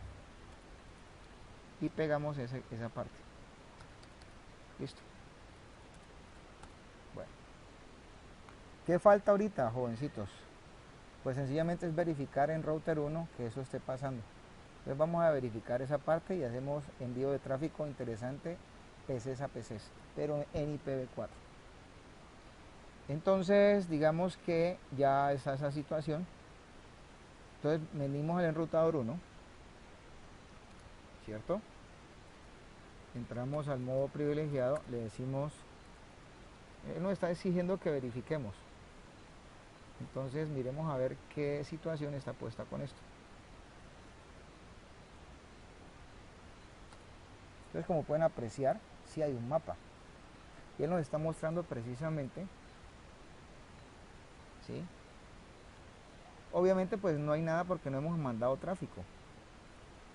y pegamos esa parte. Listo. Bueno, ¿qué falta ahorita, jovencitos? Pues sencillamente es verificar en router 1 que eso esté pasando. Entonces vamos a verificar esa parte y hacemos envío de tráfico interesante PCs a PCs, pero en IPv4. Entonces digamos que ya está esa situación. Entonces venimos al enrutador 1, ¿cierto? Entramos al modo privilegiado, le decimos, él nos está exigiendo que verifiquemos. Entonces miremos a ver qué situación está puesta con esto. Entonces, como pueden apreciar, sí hay un mapa. Y él nos está mostrando precisamente, ¿sí? Obviamente pues no hay nada porque no hemos mandado tráfico,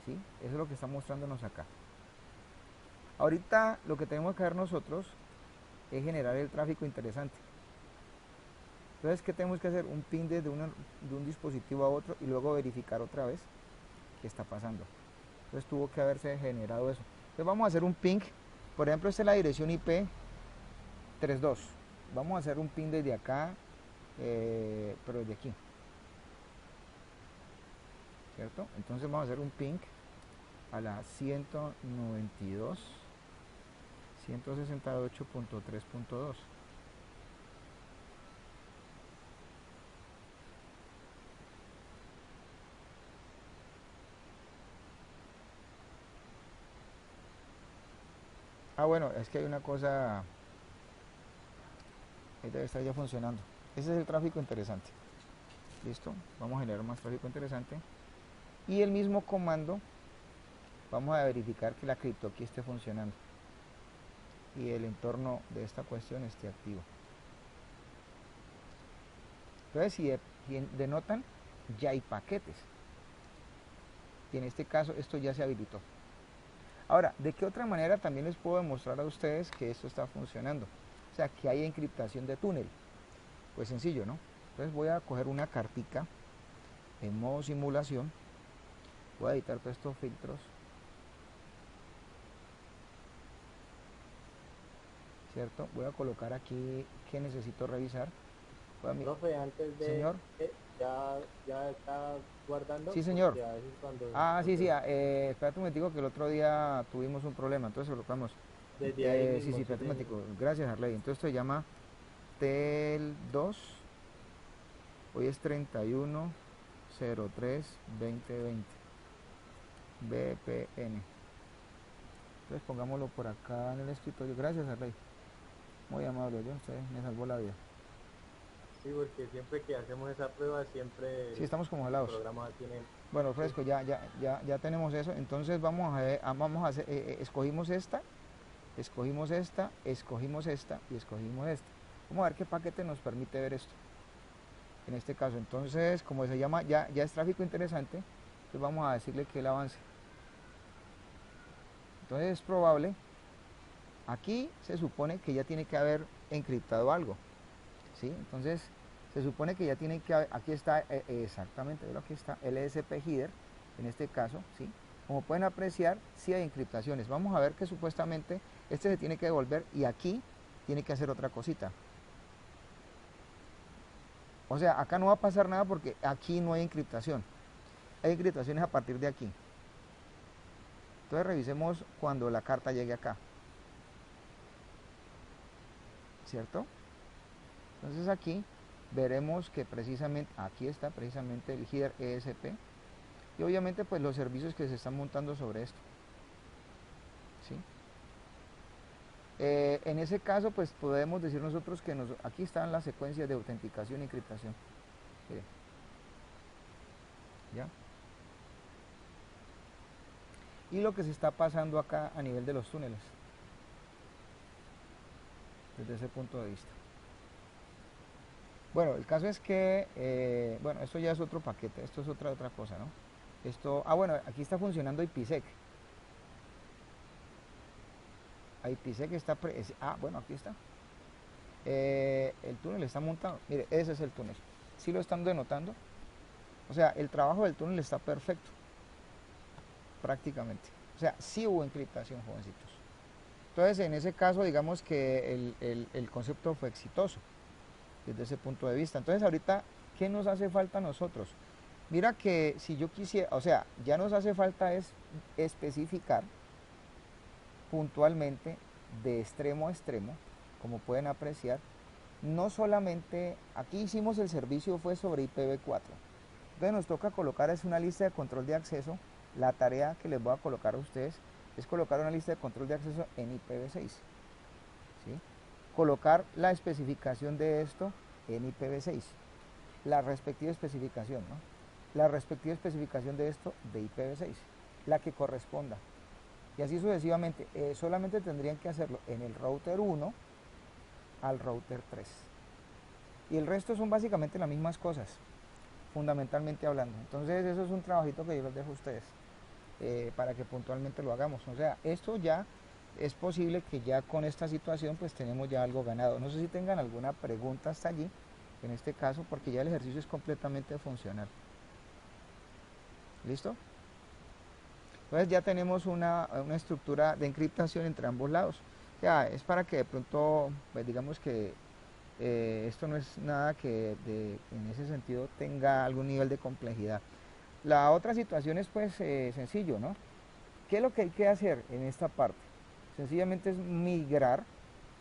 ¿sí? Eso es lo que está mostrándonos acá. Ahorita lo que tenemos que hacer nosotros es generar el tráfico interesante. Entonces, ¿qué tenemos que hacer? Un ping desde de un dispositivo a otro y luego verificar otra vez qué está pasando. Entonces tuvo que haberse generado eso. Entonces vamos a hacer un ping. Por ejemplo, esta es la dirección IP 32. Vamos a hacer un ping desde acá, pero desde aquí. ¿Cierto? Entonces vamos a hacer un ping a la 192, 168.3.2. Ah, bueno, es que hay una cosa, ahí debe estar ya funcionando. Ese es el tráfico interesante. Listo, vamos a generar más tráfico interesante. Y el mismo comando, vamos a verificar que la CryptoKey esté funcionando y el entorno de esta cuestión esté activo. Entonces, si denotan, ya hay paquetes. Y en este caso, esto ya se habilitó. Ahora, ¿de qué otra manera también les puedo demostrar a ustedes que esto está funcionando? O sea, que hay encriptación de túnel. Pues sencillo, ¿no? Entonces voy a coger una cartica en modo simulación. Voy a editar todos estos filtros. ¿Cierto? Voy a colocar aquí que necesito revisar. Profe, antes de... Señor. Ya está guardando, Sí, señor. porque a veces cuando... Ah, sí, Ok, sí. Espérate un momentico que el otro día tuvimos un problema. Entonces colocamos. desde ahí Sí, mismo, sí, sí, espérate un señor. momentico. Gracias, Harley. Entonces esto se llama TEL 2. Hoy es 31/03/2020. VPN. Entonces pongámoslo por acá en el escritorio. Gracias, Harley. Muy amable, yo. Usted me salvó la vida. Sí, porque siempre que hacemos esa prueba, siempre Sí, estamos como el helados. programa tiene... Bueno, Sí, fresco, ya tenemos eso. Entonces vamos a hacer, escogimos esta, escogimos esta, escogimos esta y escogimos esta. Vamos a ver qué paquete nos permite ver esto. En este caso, entonces, como se llama, ya es tráfico interesante, entonces vamos a decirle que él avance. Entonces es probable, aquí se supone que ya tiene que haber encriptado algo, ¿sí? Entonces se supone que ya tiene que haber, aquí está, exactamente, pero aquí está LSP header, en este caso, ¿sí? Como pueden apreciar, sí hay encriptaciones. Vamos a ver que supuestamente este se tiene que devolver y aquí tiene que hacer otra cosita. O sea, acá no va a pasar nada porque aquí no hay encriptación. Hay encriptaciones a partir de aquí. Entonces revisemos cuando la carta llegue acá. ¿Cierto? Entonces aquí veremos que precisamente, aquí está precisamente el header ESP. Y obviamente pues los servicios que se están montando sobre esto. ¿Sí? En ese caso pues podemos decir nosotros que aquí están las secuencias de autenticación y encriptación. Miren. ¿Ya? Y lo que se está pasando acá a nivel de los túneles. Desde ese punto de vista. Bueno, el caso es que, bueno, esto ya es otro paquete, esto es otra cosa, ¿no? Esto, bueno, aquí está funcionando IPsec. IPsec está, bueno, aquí está. El túnel está montado, mire, ese es el túnel. ¿Sí lo están denotando? O sea, el trabajo del túnel está perfecto, prácticamente. O sea, sí hubo encriptación, jovencitos. Entonces, en ese caso, digamos que el concepto fue exitoso desde ese punto de vista. Entonces, ahorita, ¿qué nos hace falta a nosotros? Mira que si yo quisiera, o sea, ya nos hace falta es especificar puntualmente de extremo a extremo, como pueden apreciar, no solamente, aquí hicimos el servicio fue sobre IPv4, entonces nos toca colocar es una lista de control de acceso. La tarea que les voy a colocar a ustedes es colocar una lista de control de acceso en IPv6, ¿sí? Colocar la especificación de esto en IPv6, la respectiva especificación, ¿no? La respectiva especificación de esto de IPv6, la que corresponda. y así sucesivamente. Solamente tendrían que hacerlo en el router 1 al router 3. Y el resto son básicamente las mismas cosas, fundamentalmente hablando. Entonces eso es un trabajito que yo les dejo a ustedes, para que puntualmente lo hagamos. O sea, esto ya es posible que ya con esta situación pues tenemos ya algo ganado. No sé si tengan alguna pregunta hasta allí, en este caso, porque ya el ejercicio es completamente funcional. ¿Listo? Entonces ya tenemos una estructura de encriptación entre ambos lados. O sea, es para que de pronto, pues digamos que esto no es nada que en ese sentido tenga algún nivel de complejidad. La otra situación es pues sencillo, ¿no? ¿Qué es lo que hay que hacer en esta parte? Sencillamente es migrar,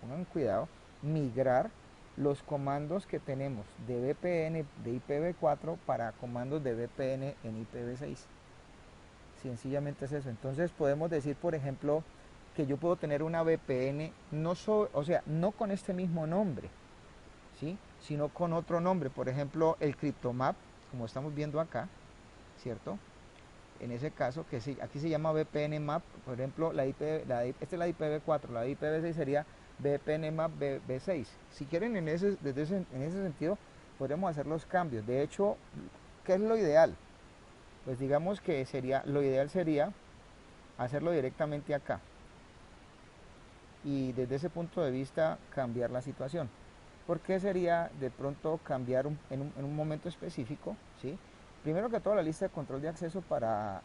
pongan cuidado, migrar los comandos que tenemos de VPN de IPv4 para comandos de VPN en IPv6. Sencillamente es eso. Entonces podemos decir, por ejemplo, que yo puedo tener una VPN, o sea, no con este mismo nombre, ¿sí? Sino con otro nombre. Por ejemplo, el CryptoMap, como estamos viendo acá, ¿cierto? En ese caso, que sí, aquí se llama VPN Map, por ejemplo, esta es la IPv4, la IPv6 sería VPN Map V6. Si quieren, en ese sentido, podríamos hacer los cambios. De hecho, ¿qué es lo ideal? Pues digamos que lo ideal sería hacerlo directamente acá y desde ese punto de vista cambiar la situación. ¿Por qué sería de pronto cambiar en un momento específico? ¿Sí? Primero que todo, la lista de control de acceso para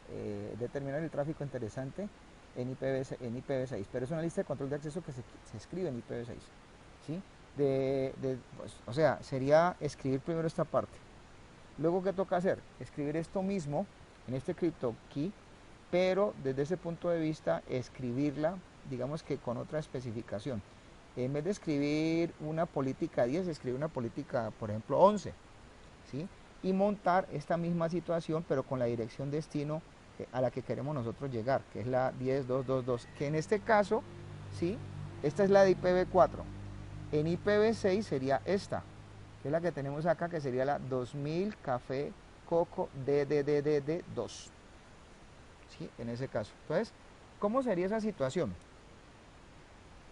determinar el tráfico interesante en IPv6, pero es una lista de control de acceso que se escribe en IPv6. ¿Sí? Pues, o sea, sería escribir primero esta parte. Luego, ¿qué toca hacer? Escribir esto mismo en este crypto key, pero desde ese punto de vista escribirla, digamos que con otra especificación. En vez de escribir una política 10, escribir una política, por ejemplo, 11, ¿sí? Y montar esta misma situación, pero con la dirección destino a la que queremos nosotros llegar, que es la 10222, que en este caso, ¿sí? Esta es la de IPv4. En IPv6 sería esta, que es la que tenemos acá, que sería la 2000 Café Coco DDDD2. ¿Sí? En ese caso. Entonces, ¿cómo sería esa situación?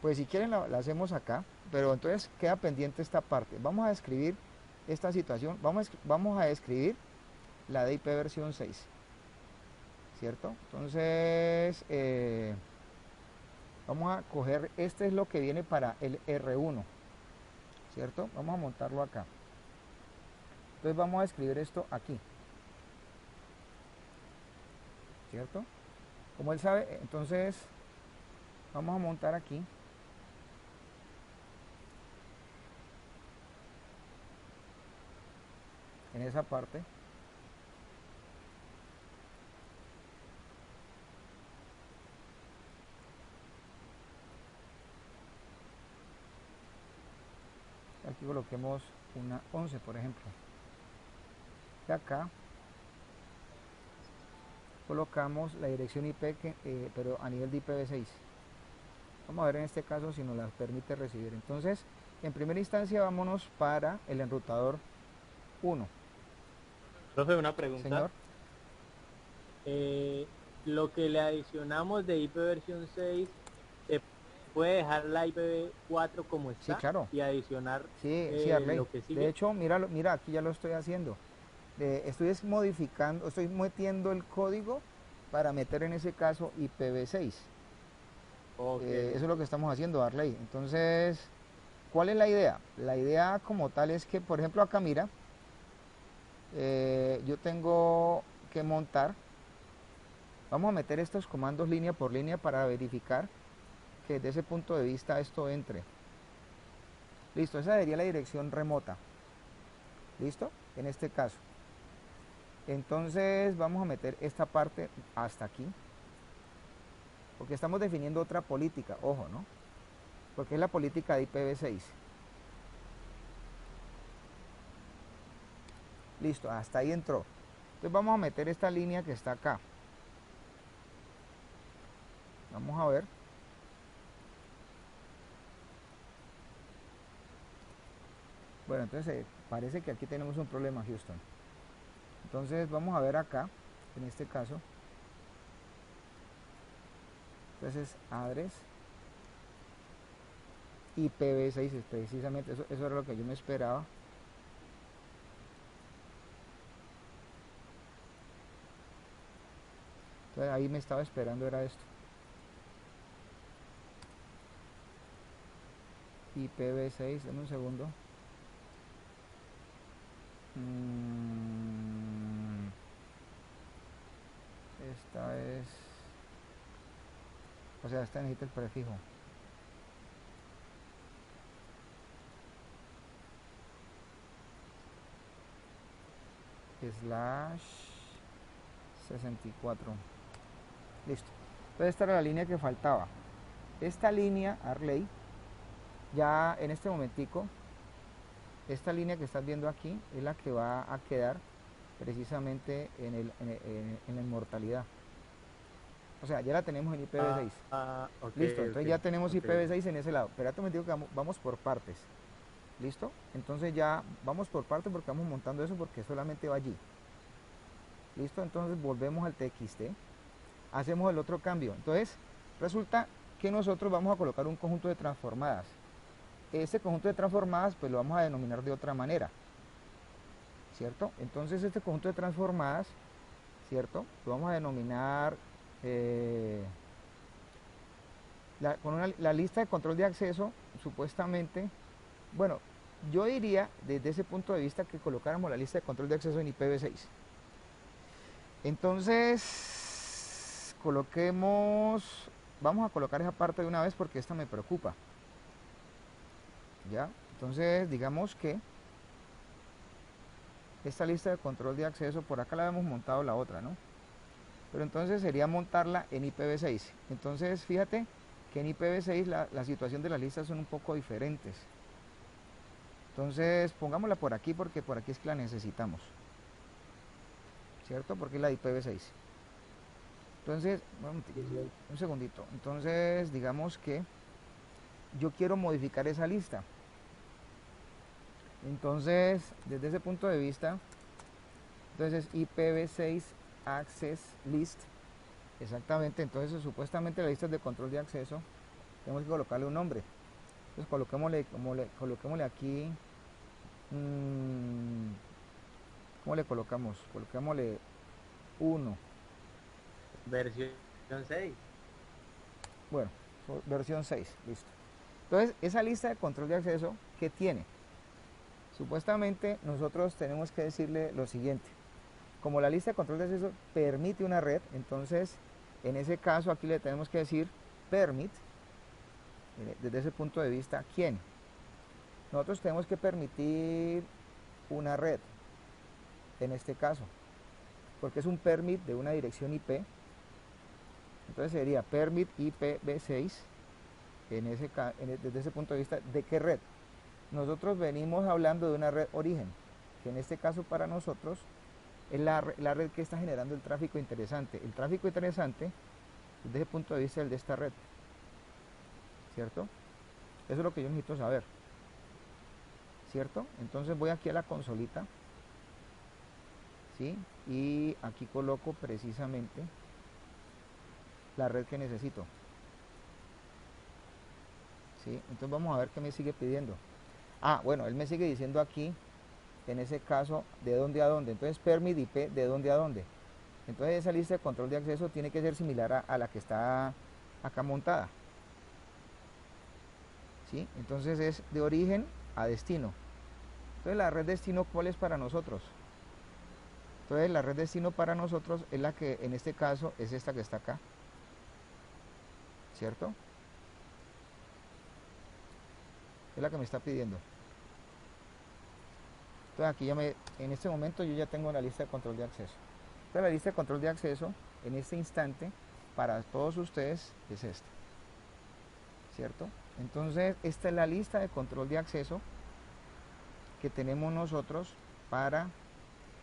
Pues si quieren la hacemos acá, pero entonces queda pendiente esta parte. Vamos a describir esta situación, vamos a describir la DIP versión 6, ¿cierto? Entonces, vamos a coger, este es lo que viene para el R1, ¿cierto? Vamos a montarlo acá. Entonces vamos a escribir esto aquí, ¿cierto? Como él sabe, entonces vamos a montar aquí. En esa parte. Aquí coloquemos una 11, por ejemplo. Y acá colocamos la dirección IP, pero a nivel de IPv6. Vamos a ver en este caso si nos la permite recibir. Entonces, en primera instancia, vámonos para el enrutador 1. Profe, una pregunta. Señor. Lo que le adicionamos de IP versión 6, ¿se puede dejar la IPv4 como Sí, está claro. y adicionar Sí, Arley. lo que De sigue? hecho, mira, aquí ya lo estoy haciendo. Estoy modificando, estoy metiendo el código para meter en ese caso IPv6. Ok. Eso es lo que estamos haciendo, Arley. Entonces, ¿cuál es la idea? La idea como tal es que, por ejemplo, acá mira, yo tengo que montar, vamos a meter estos comandos línea por línea para verificar que desde ese punto de vista esto entre. Listo, esa sería la dirección remota. ¿Listo? En este caso. Entonces vamos a meter esta parte hasta aquí, porque estamos definiendo otra política, ojo, ¿no? Porque es la política de IPv6. Listo, hasta ahí entró. Entonces vamos a meter esta línea que está acá. Vamos a ver. Bueno, entonces parece que aquí tenemos un problema, Houston. Entonces vamos a ver acá, en este caso. Entonces address IPv6 es precisamente eso era lo que yo me esperaba. Entonces ahí me estaba esperando era esto. IPv6, dame un segundo. Esta es, o sea, esta necesita el prefijo. Slash 64. Listo. Entonces esta era la línea que faltaba. Esta línea Arley, ya en este momentico, esta línea que estás viendo aquí es la que va a quedar precisamente en la inmortalidad. O sea, ya la tenemos en IPv6. Okay, Listo, entonces ya tenemos okay. IPv6 en ese lado. Espérate un momentico que vamos por partes. ¿Listo? Entonces ya vamos por partes porque vamos montando eso porque solamente va allí. ¿Listo? Entonces volvemos al TXT. Hacemos el otro cambio. Entonces resulta que nosotros vamos a colocar un conjunto de transformadas. Este conjunto de transformadas pues lo vamos a denominar de otra manera. ¿Cierto? Entonces este conjunto de transformadas, ¿cierto? Lo vamos a denominar la lista de control de acceso, supuestamente, bueno, yo diría desde ese punto de vista que colocáramos la lista de control de acceso en IPv6. Entonces, vamos a colocar esa parte de una vez porque esta me preocupa. ¿Ya? Entonces, digamos que esta lista de control de acceso, por acá la hemos montado la otra, ¿no? Pero entonces sería montarla en IPv6. Entonces, fíjate que en IPv6 la situación de las listas son un poco diferentes. Entonces, pongámosla por aquí porque por aquí es que la necesitamos. ¿Cierto? Porque es la de IPv6. Entonces, un segundito. Entonces, digamos que yo quiero modificar esa lista. Entonces, desde ese punto de vista, entonces IPv6 Access List, exactamente, entonces supuestamente las listas de control de acceso, tenemos que colocarle un nombre. Entonces coloquémosle aquí, ¿cómo le colocamos? Coloquémosle 1. Versión 6. Bueno, versión 6, listo. Entonces, esa lista de control de acceso, ¿qué tiene? Supuestamente nosotros tenemos que decirle lo siguiente. Como la lista de control de acceso permite una red, entonces en ese caso aquí le tenemos que decir permit, desde ese punto de vista, ¿quién? Nosotros tenemos que permitir una red, en este caso, porque es un permit de una dirección IP. Entonces sería permit IPv6, desde ese punto de vista, ¿de qué red? Nosotros venimos hablando de una red origen, que en este caso para nosotros es la red que está generando el tráfico interesante. El tráfico interesante, desde ese punto de vista, es el de esta red. ¿Cierto? Eso es lo que yo necesito saber. ¿Cierto? Entonces voy aquí a la consolita. ¿Sí? Y aquí coloco precisamente la red que necesito. ¿Sí? Entonces vamos a ver qué me sigue pidiendo. Ah, bueno, él me sigue diciendo aquí, en ese caso, de dónde a dónde. Entonces permit IP, de dónde a dónde. Entonces esa lista de control de acceso tiene que ser similar a la que está acá montada. ¿Sí? Entonces es de origen a destino. Entonces la red destino, ¿cuál es para nosotros? Entonces la red destino para nosotros es la que en este caso es esta que está acá. ¿Cierto? Es la que me está pidiendo. Entonces aquí en este momento yo ya tengo la lista de control de acceso. Entonces la lista de control de acceso en este instante para todos ustedes es esta. ¿Cierto? Entonces esta es la lista de control de acceso que tenemos nosotros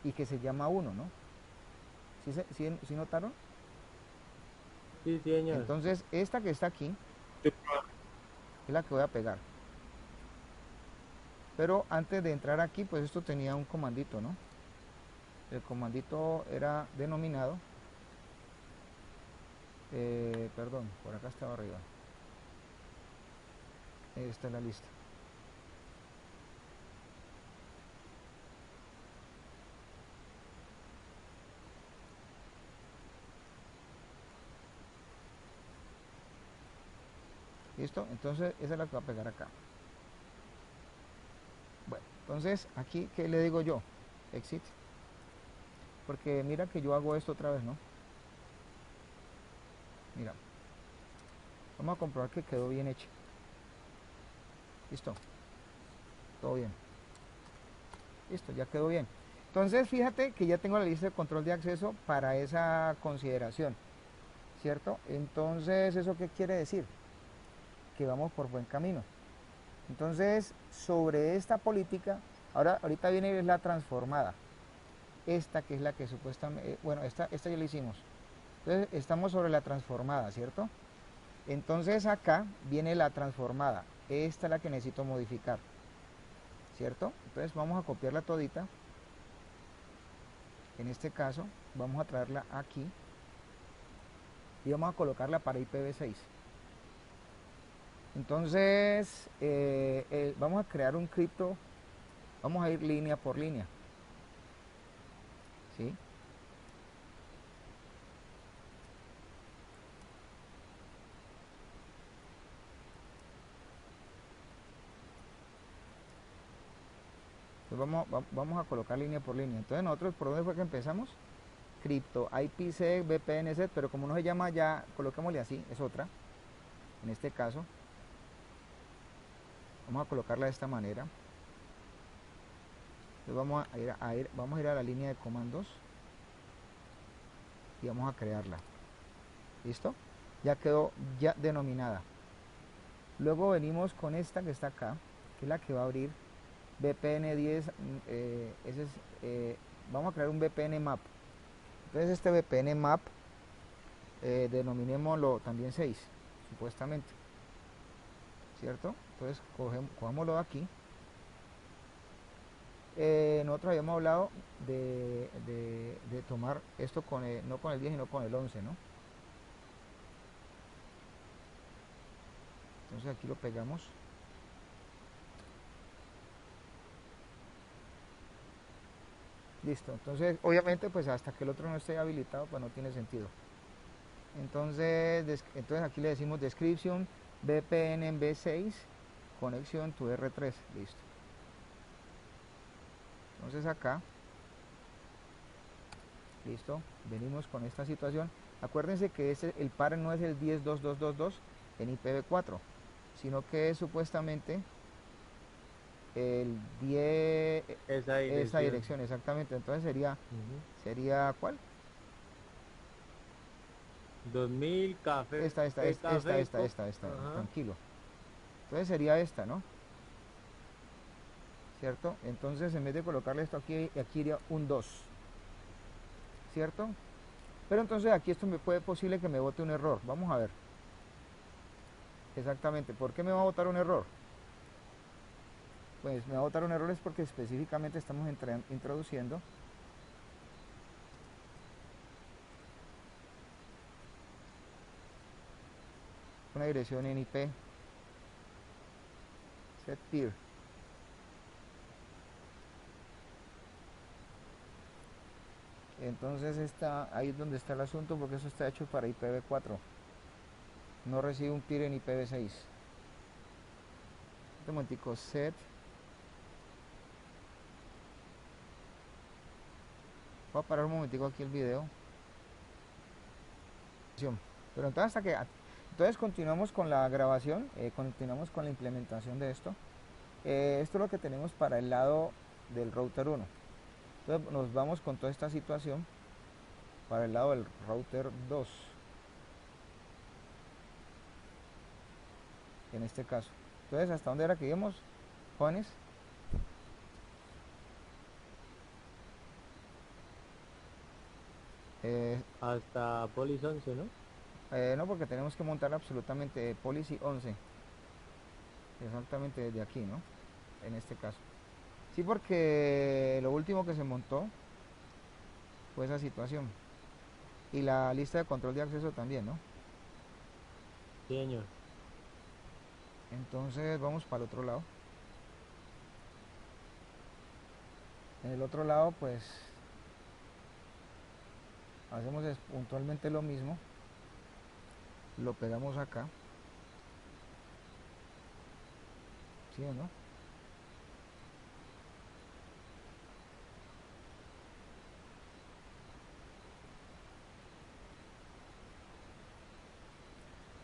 y que se llama 1, ¿no? ¿Sí notaron? Sí, señor. Entonces esta que está aquí es la que voy a pegar. Pero antes de entrar aquí, pues esto tenía un comandito, ¿no? El comandito era denominado Perdón, por acá estaba arriba. Esta es la lista. ¿Listo? Entonces esa es la que va a pegar acá. Bueno, entonces aquí, ¿qué le digo yo? Exit. Porque mira que yo hago esto otra vez, ¿no? Mira. Vamos a comprobar que quedó bien hecho. Listo. Todo bien. Listo, ya quedó bien. Entonces fíjate que ya tengo la lista de control de acceso para esa consideración. ¿Cierto? Entonces, ¿eso qué quiere decir? Que vamos por buen camino. Entonces, sobre esta política, ahorita viene la transformada. Esta que es la que supuestamente, bueno, esta ya la hicimos. Entonces, estamos sobre la transformada, ¿cierto? Entonces acá viene la transformada. Esta es la que necesito modificar, ¿cierto? Entonces vamos a copiarla todita. En este caso, vamos a traerla aquí y vamos a colocarla para IPv6. Entonces, vamos a crear un cripto, vamos a ir línea por línea, ¿sí? Entonces vamos a colocar línea por línea. Entonces nosotros, ¿por dónde fue que empezamos? Cripto, IPsec, VPNset, pero como no se llama ya, coloquémosle así, es otra. En este caso, vamos a colocarla de esta manera. Entonces vamos a ir a la línea de comandos y vamos a crearla. ¿Listo? Ya quedó ya denominada. Luego venimos con esta que está acá, que es la que va a abrir VPN 10. Vamos a crear un VPN map. Entonces este VPN map denominémoslo también 6, supuestamente. ¿Cierto? Entonces cojámoslo de aquí. Nosotros habíamos hablado de tomar esto no con el 10 sino con el 11, ¿no? Entonces aquí lo pegamos. Listo. Entonces obviamente pues hasta que el otro no esté habilitado pues no tiene sentido. Entonces aquí le decimos description VPN en V6 conexión to R3. Listo. Entonces acá, listo, venimos con esta situación. Acuérdense que el par no es el 10.2.2.2 en IPv4, sino que es supuestamente el 10, esa dirección, exactamente. Entonces sería ¿cuál? 2000 café. Esta, tranquilo. Entonces sería esta, ¿no? ¿Cierto? Entonces en vez de colocarle esto aquí iría un 2, ¿cierto? Pero entonces aquí esto me puede posible que me bote un error. Vamos a ver. Exactamente. ¿Por qué me va a botar un error? Pues me va a botar un error es porque específicamente estamos introduciendo una dirección en IP set peer. Entonces ahí es donde está el asunto, porque eso está hecho para IPv4. No recibe un peer en IPv6. Un momentico, set. Voy a parar un momentico aquí el video. Pero entonces continuamos con la grabación, continuamos con la implementación de esto. Esto es lo que tenemos para el lado del router 1. Entonces nos vamos con toda esta situación para el lado del router 2. En este caso. Entonces, ¿hasta dónde era que íbamos, jóvenes? Hasta Polis 11, ¿no? No, porque tenemos que montar absolutamente Policy 11. Exactamente desde aquí, ¿no? En este caso. Sí, porque lo último que se montó fue esa situación. Y la lista de control de acceso también, ¿no? Sí, señor. Entonces vamos para el otro lado. En el otro lado pues hacemos puntualmente lo mismo. Lo pegamos acá. ¿Sí o no?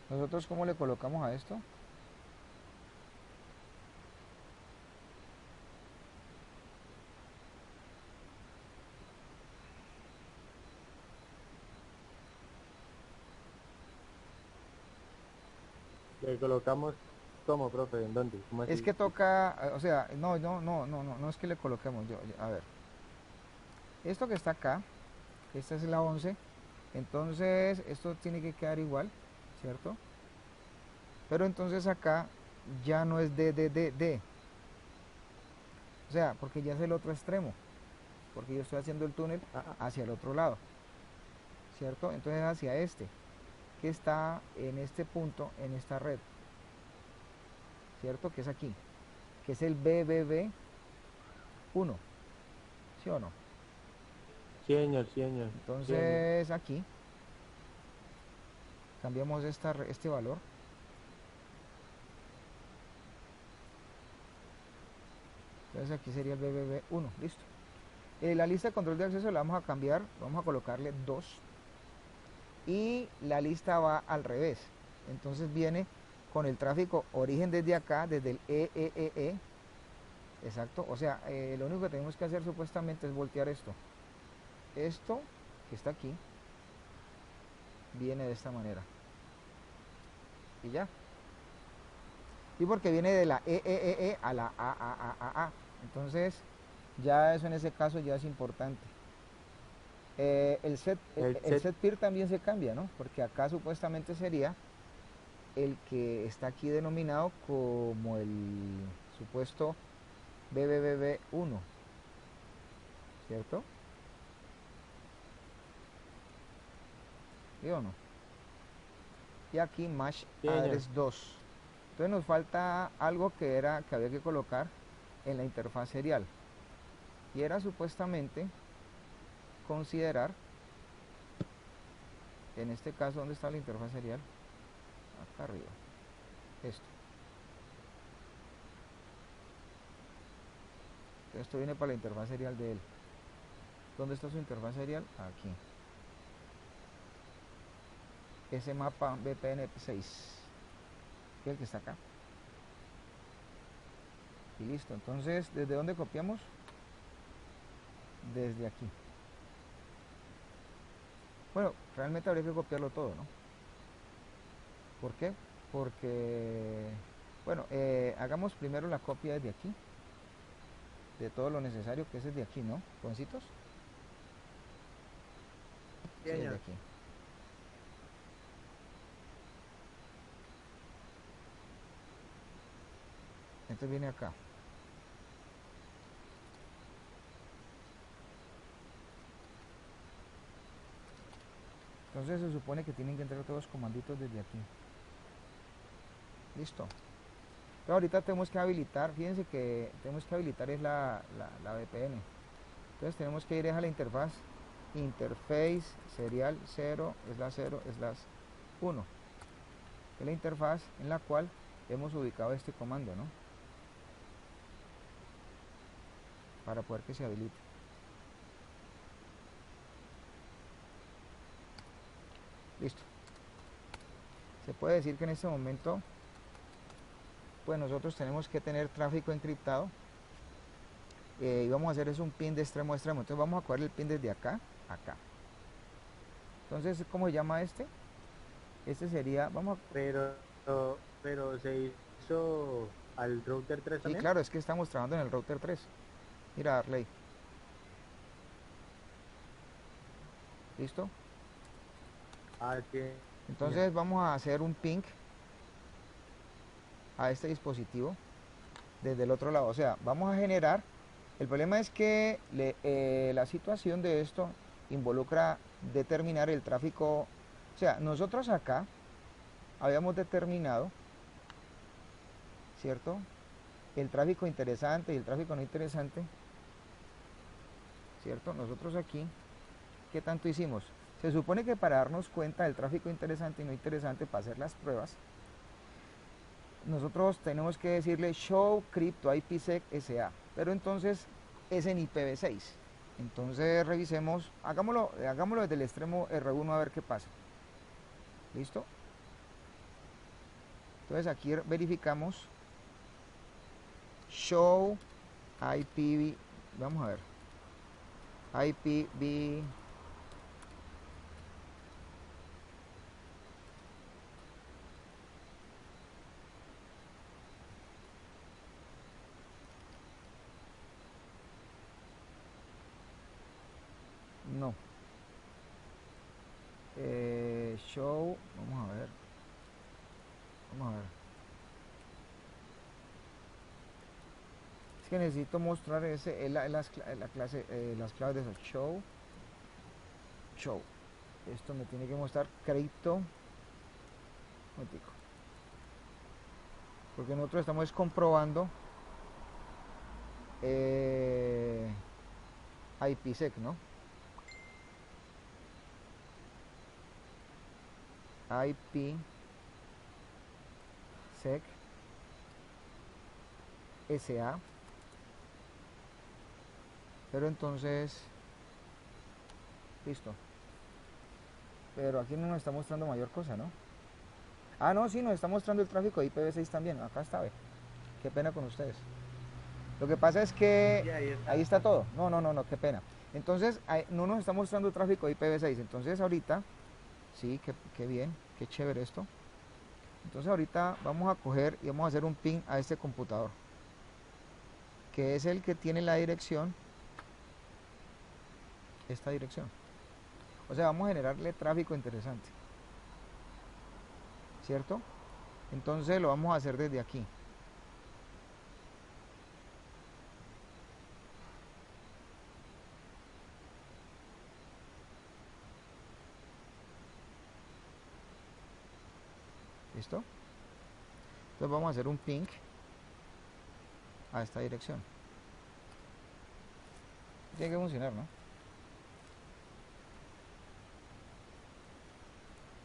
Nosotros, ¿cómo le colocamos a esto? Le colocamos como, profe, ¿en dónde? ¿Cómo Es así? que toca, o sea, no es que le coloquemos. A ver, esto que está acá, esta es la 11, entonces esto tiene que quedar igual, ¿cierto? Pero entonces acá ya no es D. O sea, porque ya es el otro extremo, porque yo estoy haciendo el túnel Ah, ah, hacia el otro lado, ¿cierto? Entonces hacia este, que está en este punto, en esta red, ¿cierto? Que es aquí, que es el BBB1, ¿sí o no? sí, señor, sí, señor, sí, señor. Entonces aquí cambiamos este valor. Entonces aquí sería el BBB1, listo. La lista de control de acceso la vamos a cambiar, vamos a colocarle 2 y la lista va al revés. Entonces viene con el tráfico origen desde acá, desde el EEE. Exacto, o sea, lo único que tenemos que hacer supuestamente es voltear esto. Esto que está aquí viene de esta manera. Y ya. Y porque viene de la EEE a la AAAA. Entonces, ya eso en ese caso ya es importante. El set, El el set, set peer también se cambia, ¿no? Porque acá supuestamente sería el que está aquí denominado como el supuesto BBBB1, ¿cierto? ¿Sí o no? Y aquí match sí, señor. address 2. Entonces nos falta algo que había que colocar en la interfaz serial. Y era supuestamente considerar, en este caso, ¿dónde está la interfaz serial? Acá arriba. Esto. Esto viene para la interfaz serial de él. ¿Dónde está su interfaz serial? Aquí. Ese mapa VPN 6, que es el que está acá. Y listo. Entonces, ¿desde dónde copiamos? Desde aquí. Bueno, realmente habría que copiarlo todo, ¿no? ¿Por qué? Porque, bueno, hagamos primero la copia desde aquí, de todo lo necesario que es desde aquí, ¿no? Jovencitos. Sí, Sí, desde señor. aquí. Entonces viene acá. Entonces se supone que tienen que entrar todos los comanditos desde aquí. Listo. Pero ahorita tenemos que habilitar, fíjense que tenemos que habilitar es la VPN. Entonces tenemos que ir a la interfaz, interface serial 0/0/1. Es la interfaz en la cual hemos ubicado este comando, ¿no? Para poder que se habilite. Listo. Se puede decir que en este momento, pues nosotros tenemos que tener tráfico encriptado y vamos a hacer es un pin de extremo a extremo. Entonces vamos a coger el pin desde acá, acá. Entonces, ¿cómo se llama este? Este sería, vamos a... Pero, pero se hizo al router 3 Sí, también. claro, es que estamos trabajando en el router 3. Mira, Arley, ¿listo? Ah, sí, señor. Entonces vamos a hacer un ping a este dispositivo desde el otro lado. O sea, vamos a generar. El problema es que la situación de esto involucra determinar el tráfico. O sea, nosotros acá habíamos determinado, ¿cierto? El tráfico interesante y el tráfico no interesante, ¿cierto? Nosotros aquí, ¿qué tanto hicimos? Se supone que para darnos cuenta del tráfico interesante y no interesante, para hacer las pruebas, nosotros tenemos que decirle show crypto IPsec SA, pero entonces es en IPv6. Entonces revisemos, hagámoslo desde el extremo R1 a ver qué pasa. ¿Listo? Entonces aquí verificamos show IPv, vamos a ver, IPv, no, show, vamos a ver, es que necesito mostrar la clase, las claves de eso, show, esto me tiene que mostrar crédito, porque nosotros estamos comprobando IPsec, ¿no? IPsec SA, pero entonces, listo, pero aquí no nos está mostrando mayor cosa, ¿no? Ah, no, sí, nos está mostrando el tráfico de IPv6 también, acá está, ve. Qué pena con ustedes. Lo que pasa es que ahí está todo. No, qué pena. Entonces, no nos está mostrando el tráfico de IPv6. Entonces, ahorita, sí, qué bien, qué chévere esto. Entonces, ahorita vamos a coger y vamos a hacer un ping a este computador, que es el que tiene la dirección, esta dirección. O sea, vamos a generarle tráfico interesante, ¿cierto? Entonces, lo vamos a hacer desde aquí. ¿Listo? Entonces vamos a hacer un ping a esta dirección. Tiene que funcionar, ¿no?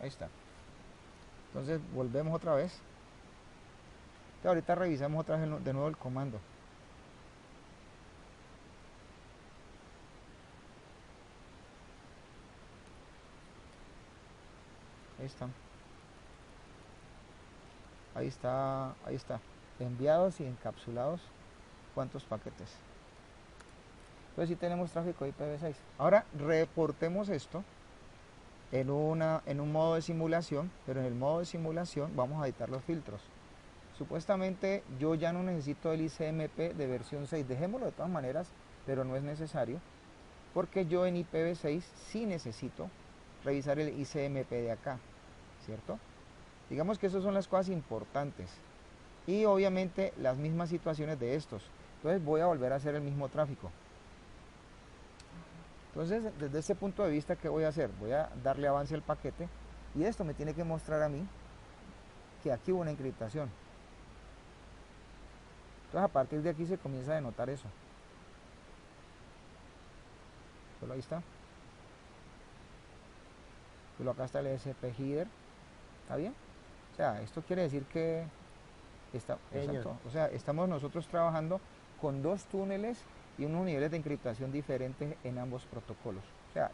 Ahí está. Entonces volvemos otra vez. Entonces, ahorita revisamos otra vez de nuevo el comando. Ahí está. Ahí está. Enviados y encapsulados. ¿Cuántos paquetes? Entonces sí tenemos tráfico de IPv6. Ahora reportemos esto en un modo de simulación, pero en el modo de simulación vamos a editar los filtros. Supuestamente yo ya no necesito el ICMP de versión 6. Dejémoslo de todas maneras, pero no es necesario, porque yo en IPv6 sí necesito revisar el ICMP de acá, ¿cierto? Digamos que esas son las cosas importantes. Y obviamente las mismas situaciones de estos. Entonces voy a volver a hacer el mismo tráfico. Entonces, desde ese punto de vista, ¿qué voy a hacer? Voy a darle avance al paquete y esto me tiene que mostrar a mí que aquí hubo una encriptación. Entonces, a partir de aquí se comienza a denotar eso. Solo ahí está. Pero acá está el SP header. ¿Está bien? O sea, esto quiere decir que exacto, o sea, estamos nosotros trabajando con dos túneles y unos niveles de encriptación diferentes en ambos protocolos. O sea,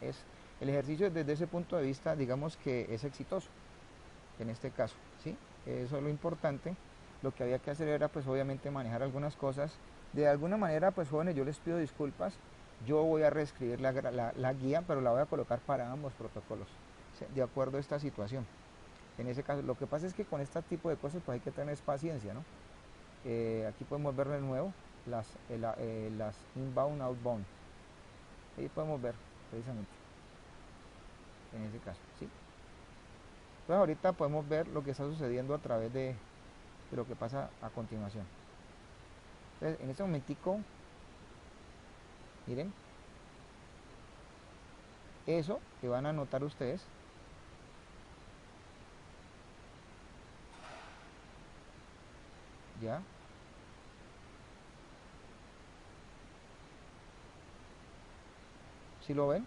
el ejercicio desde ese punto de vista, digamos que es exitoso en este caso, ¿sí? Eso es lo importante. Lo que había que hacer era, pues, obviamente manejar algunas cosas. De alguna manera, pues, jóvenes, yo les pido disculpas. Yo voy a reescribir la guía, pero la voy a colocar para ambos protocolos, ¿sí? De acuerdo a esta situación. En ese caso, lo que pasa es que con este tipo de cosas pues hay que tener paciencia, ¿no? Aquí podemos ver de nuevo las inbound, outbound. Ahí podemos ver precisamente en ese caso, ¿sí? Entonces ahorita podemos ver lo que está sucediendo a través de lo que pasa a continuación. Entonces en este momentico, miren, eso que van a notar ustedes ¿Ya? ¿Sí lo ven?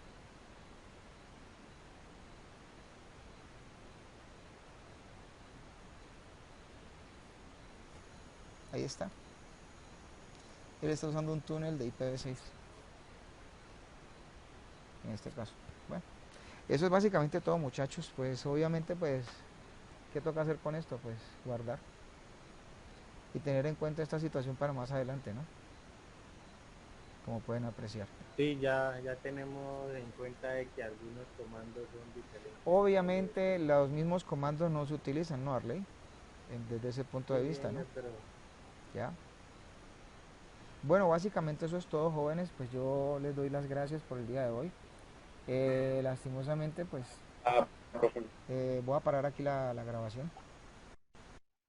Ahí está. Él está usando un túnel de IPv6, en este caso. Bueno, eso es básicamente todo, muchachos. Pues obviamente, pues, ¿qué toca hacer con esto? Pues guardar y tener en cuenta esta situación para más adelante, ¿no? Como pueden apreciar. Sí, ya tenemos en cuenta de que algunos comandos son diferentes a los Obviamente otros. los mismos comandos no se utilizan, ¿no, Arley? Desde ese punto de Sí, vista, ¿no? señor, pero Ya. Bueno, básicamente eso es todo, jóvenes. Pues yo les doy las gracias por el día de hoy. Lastimosamente, pues voy a parar aquí la grabación.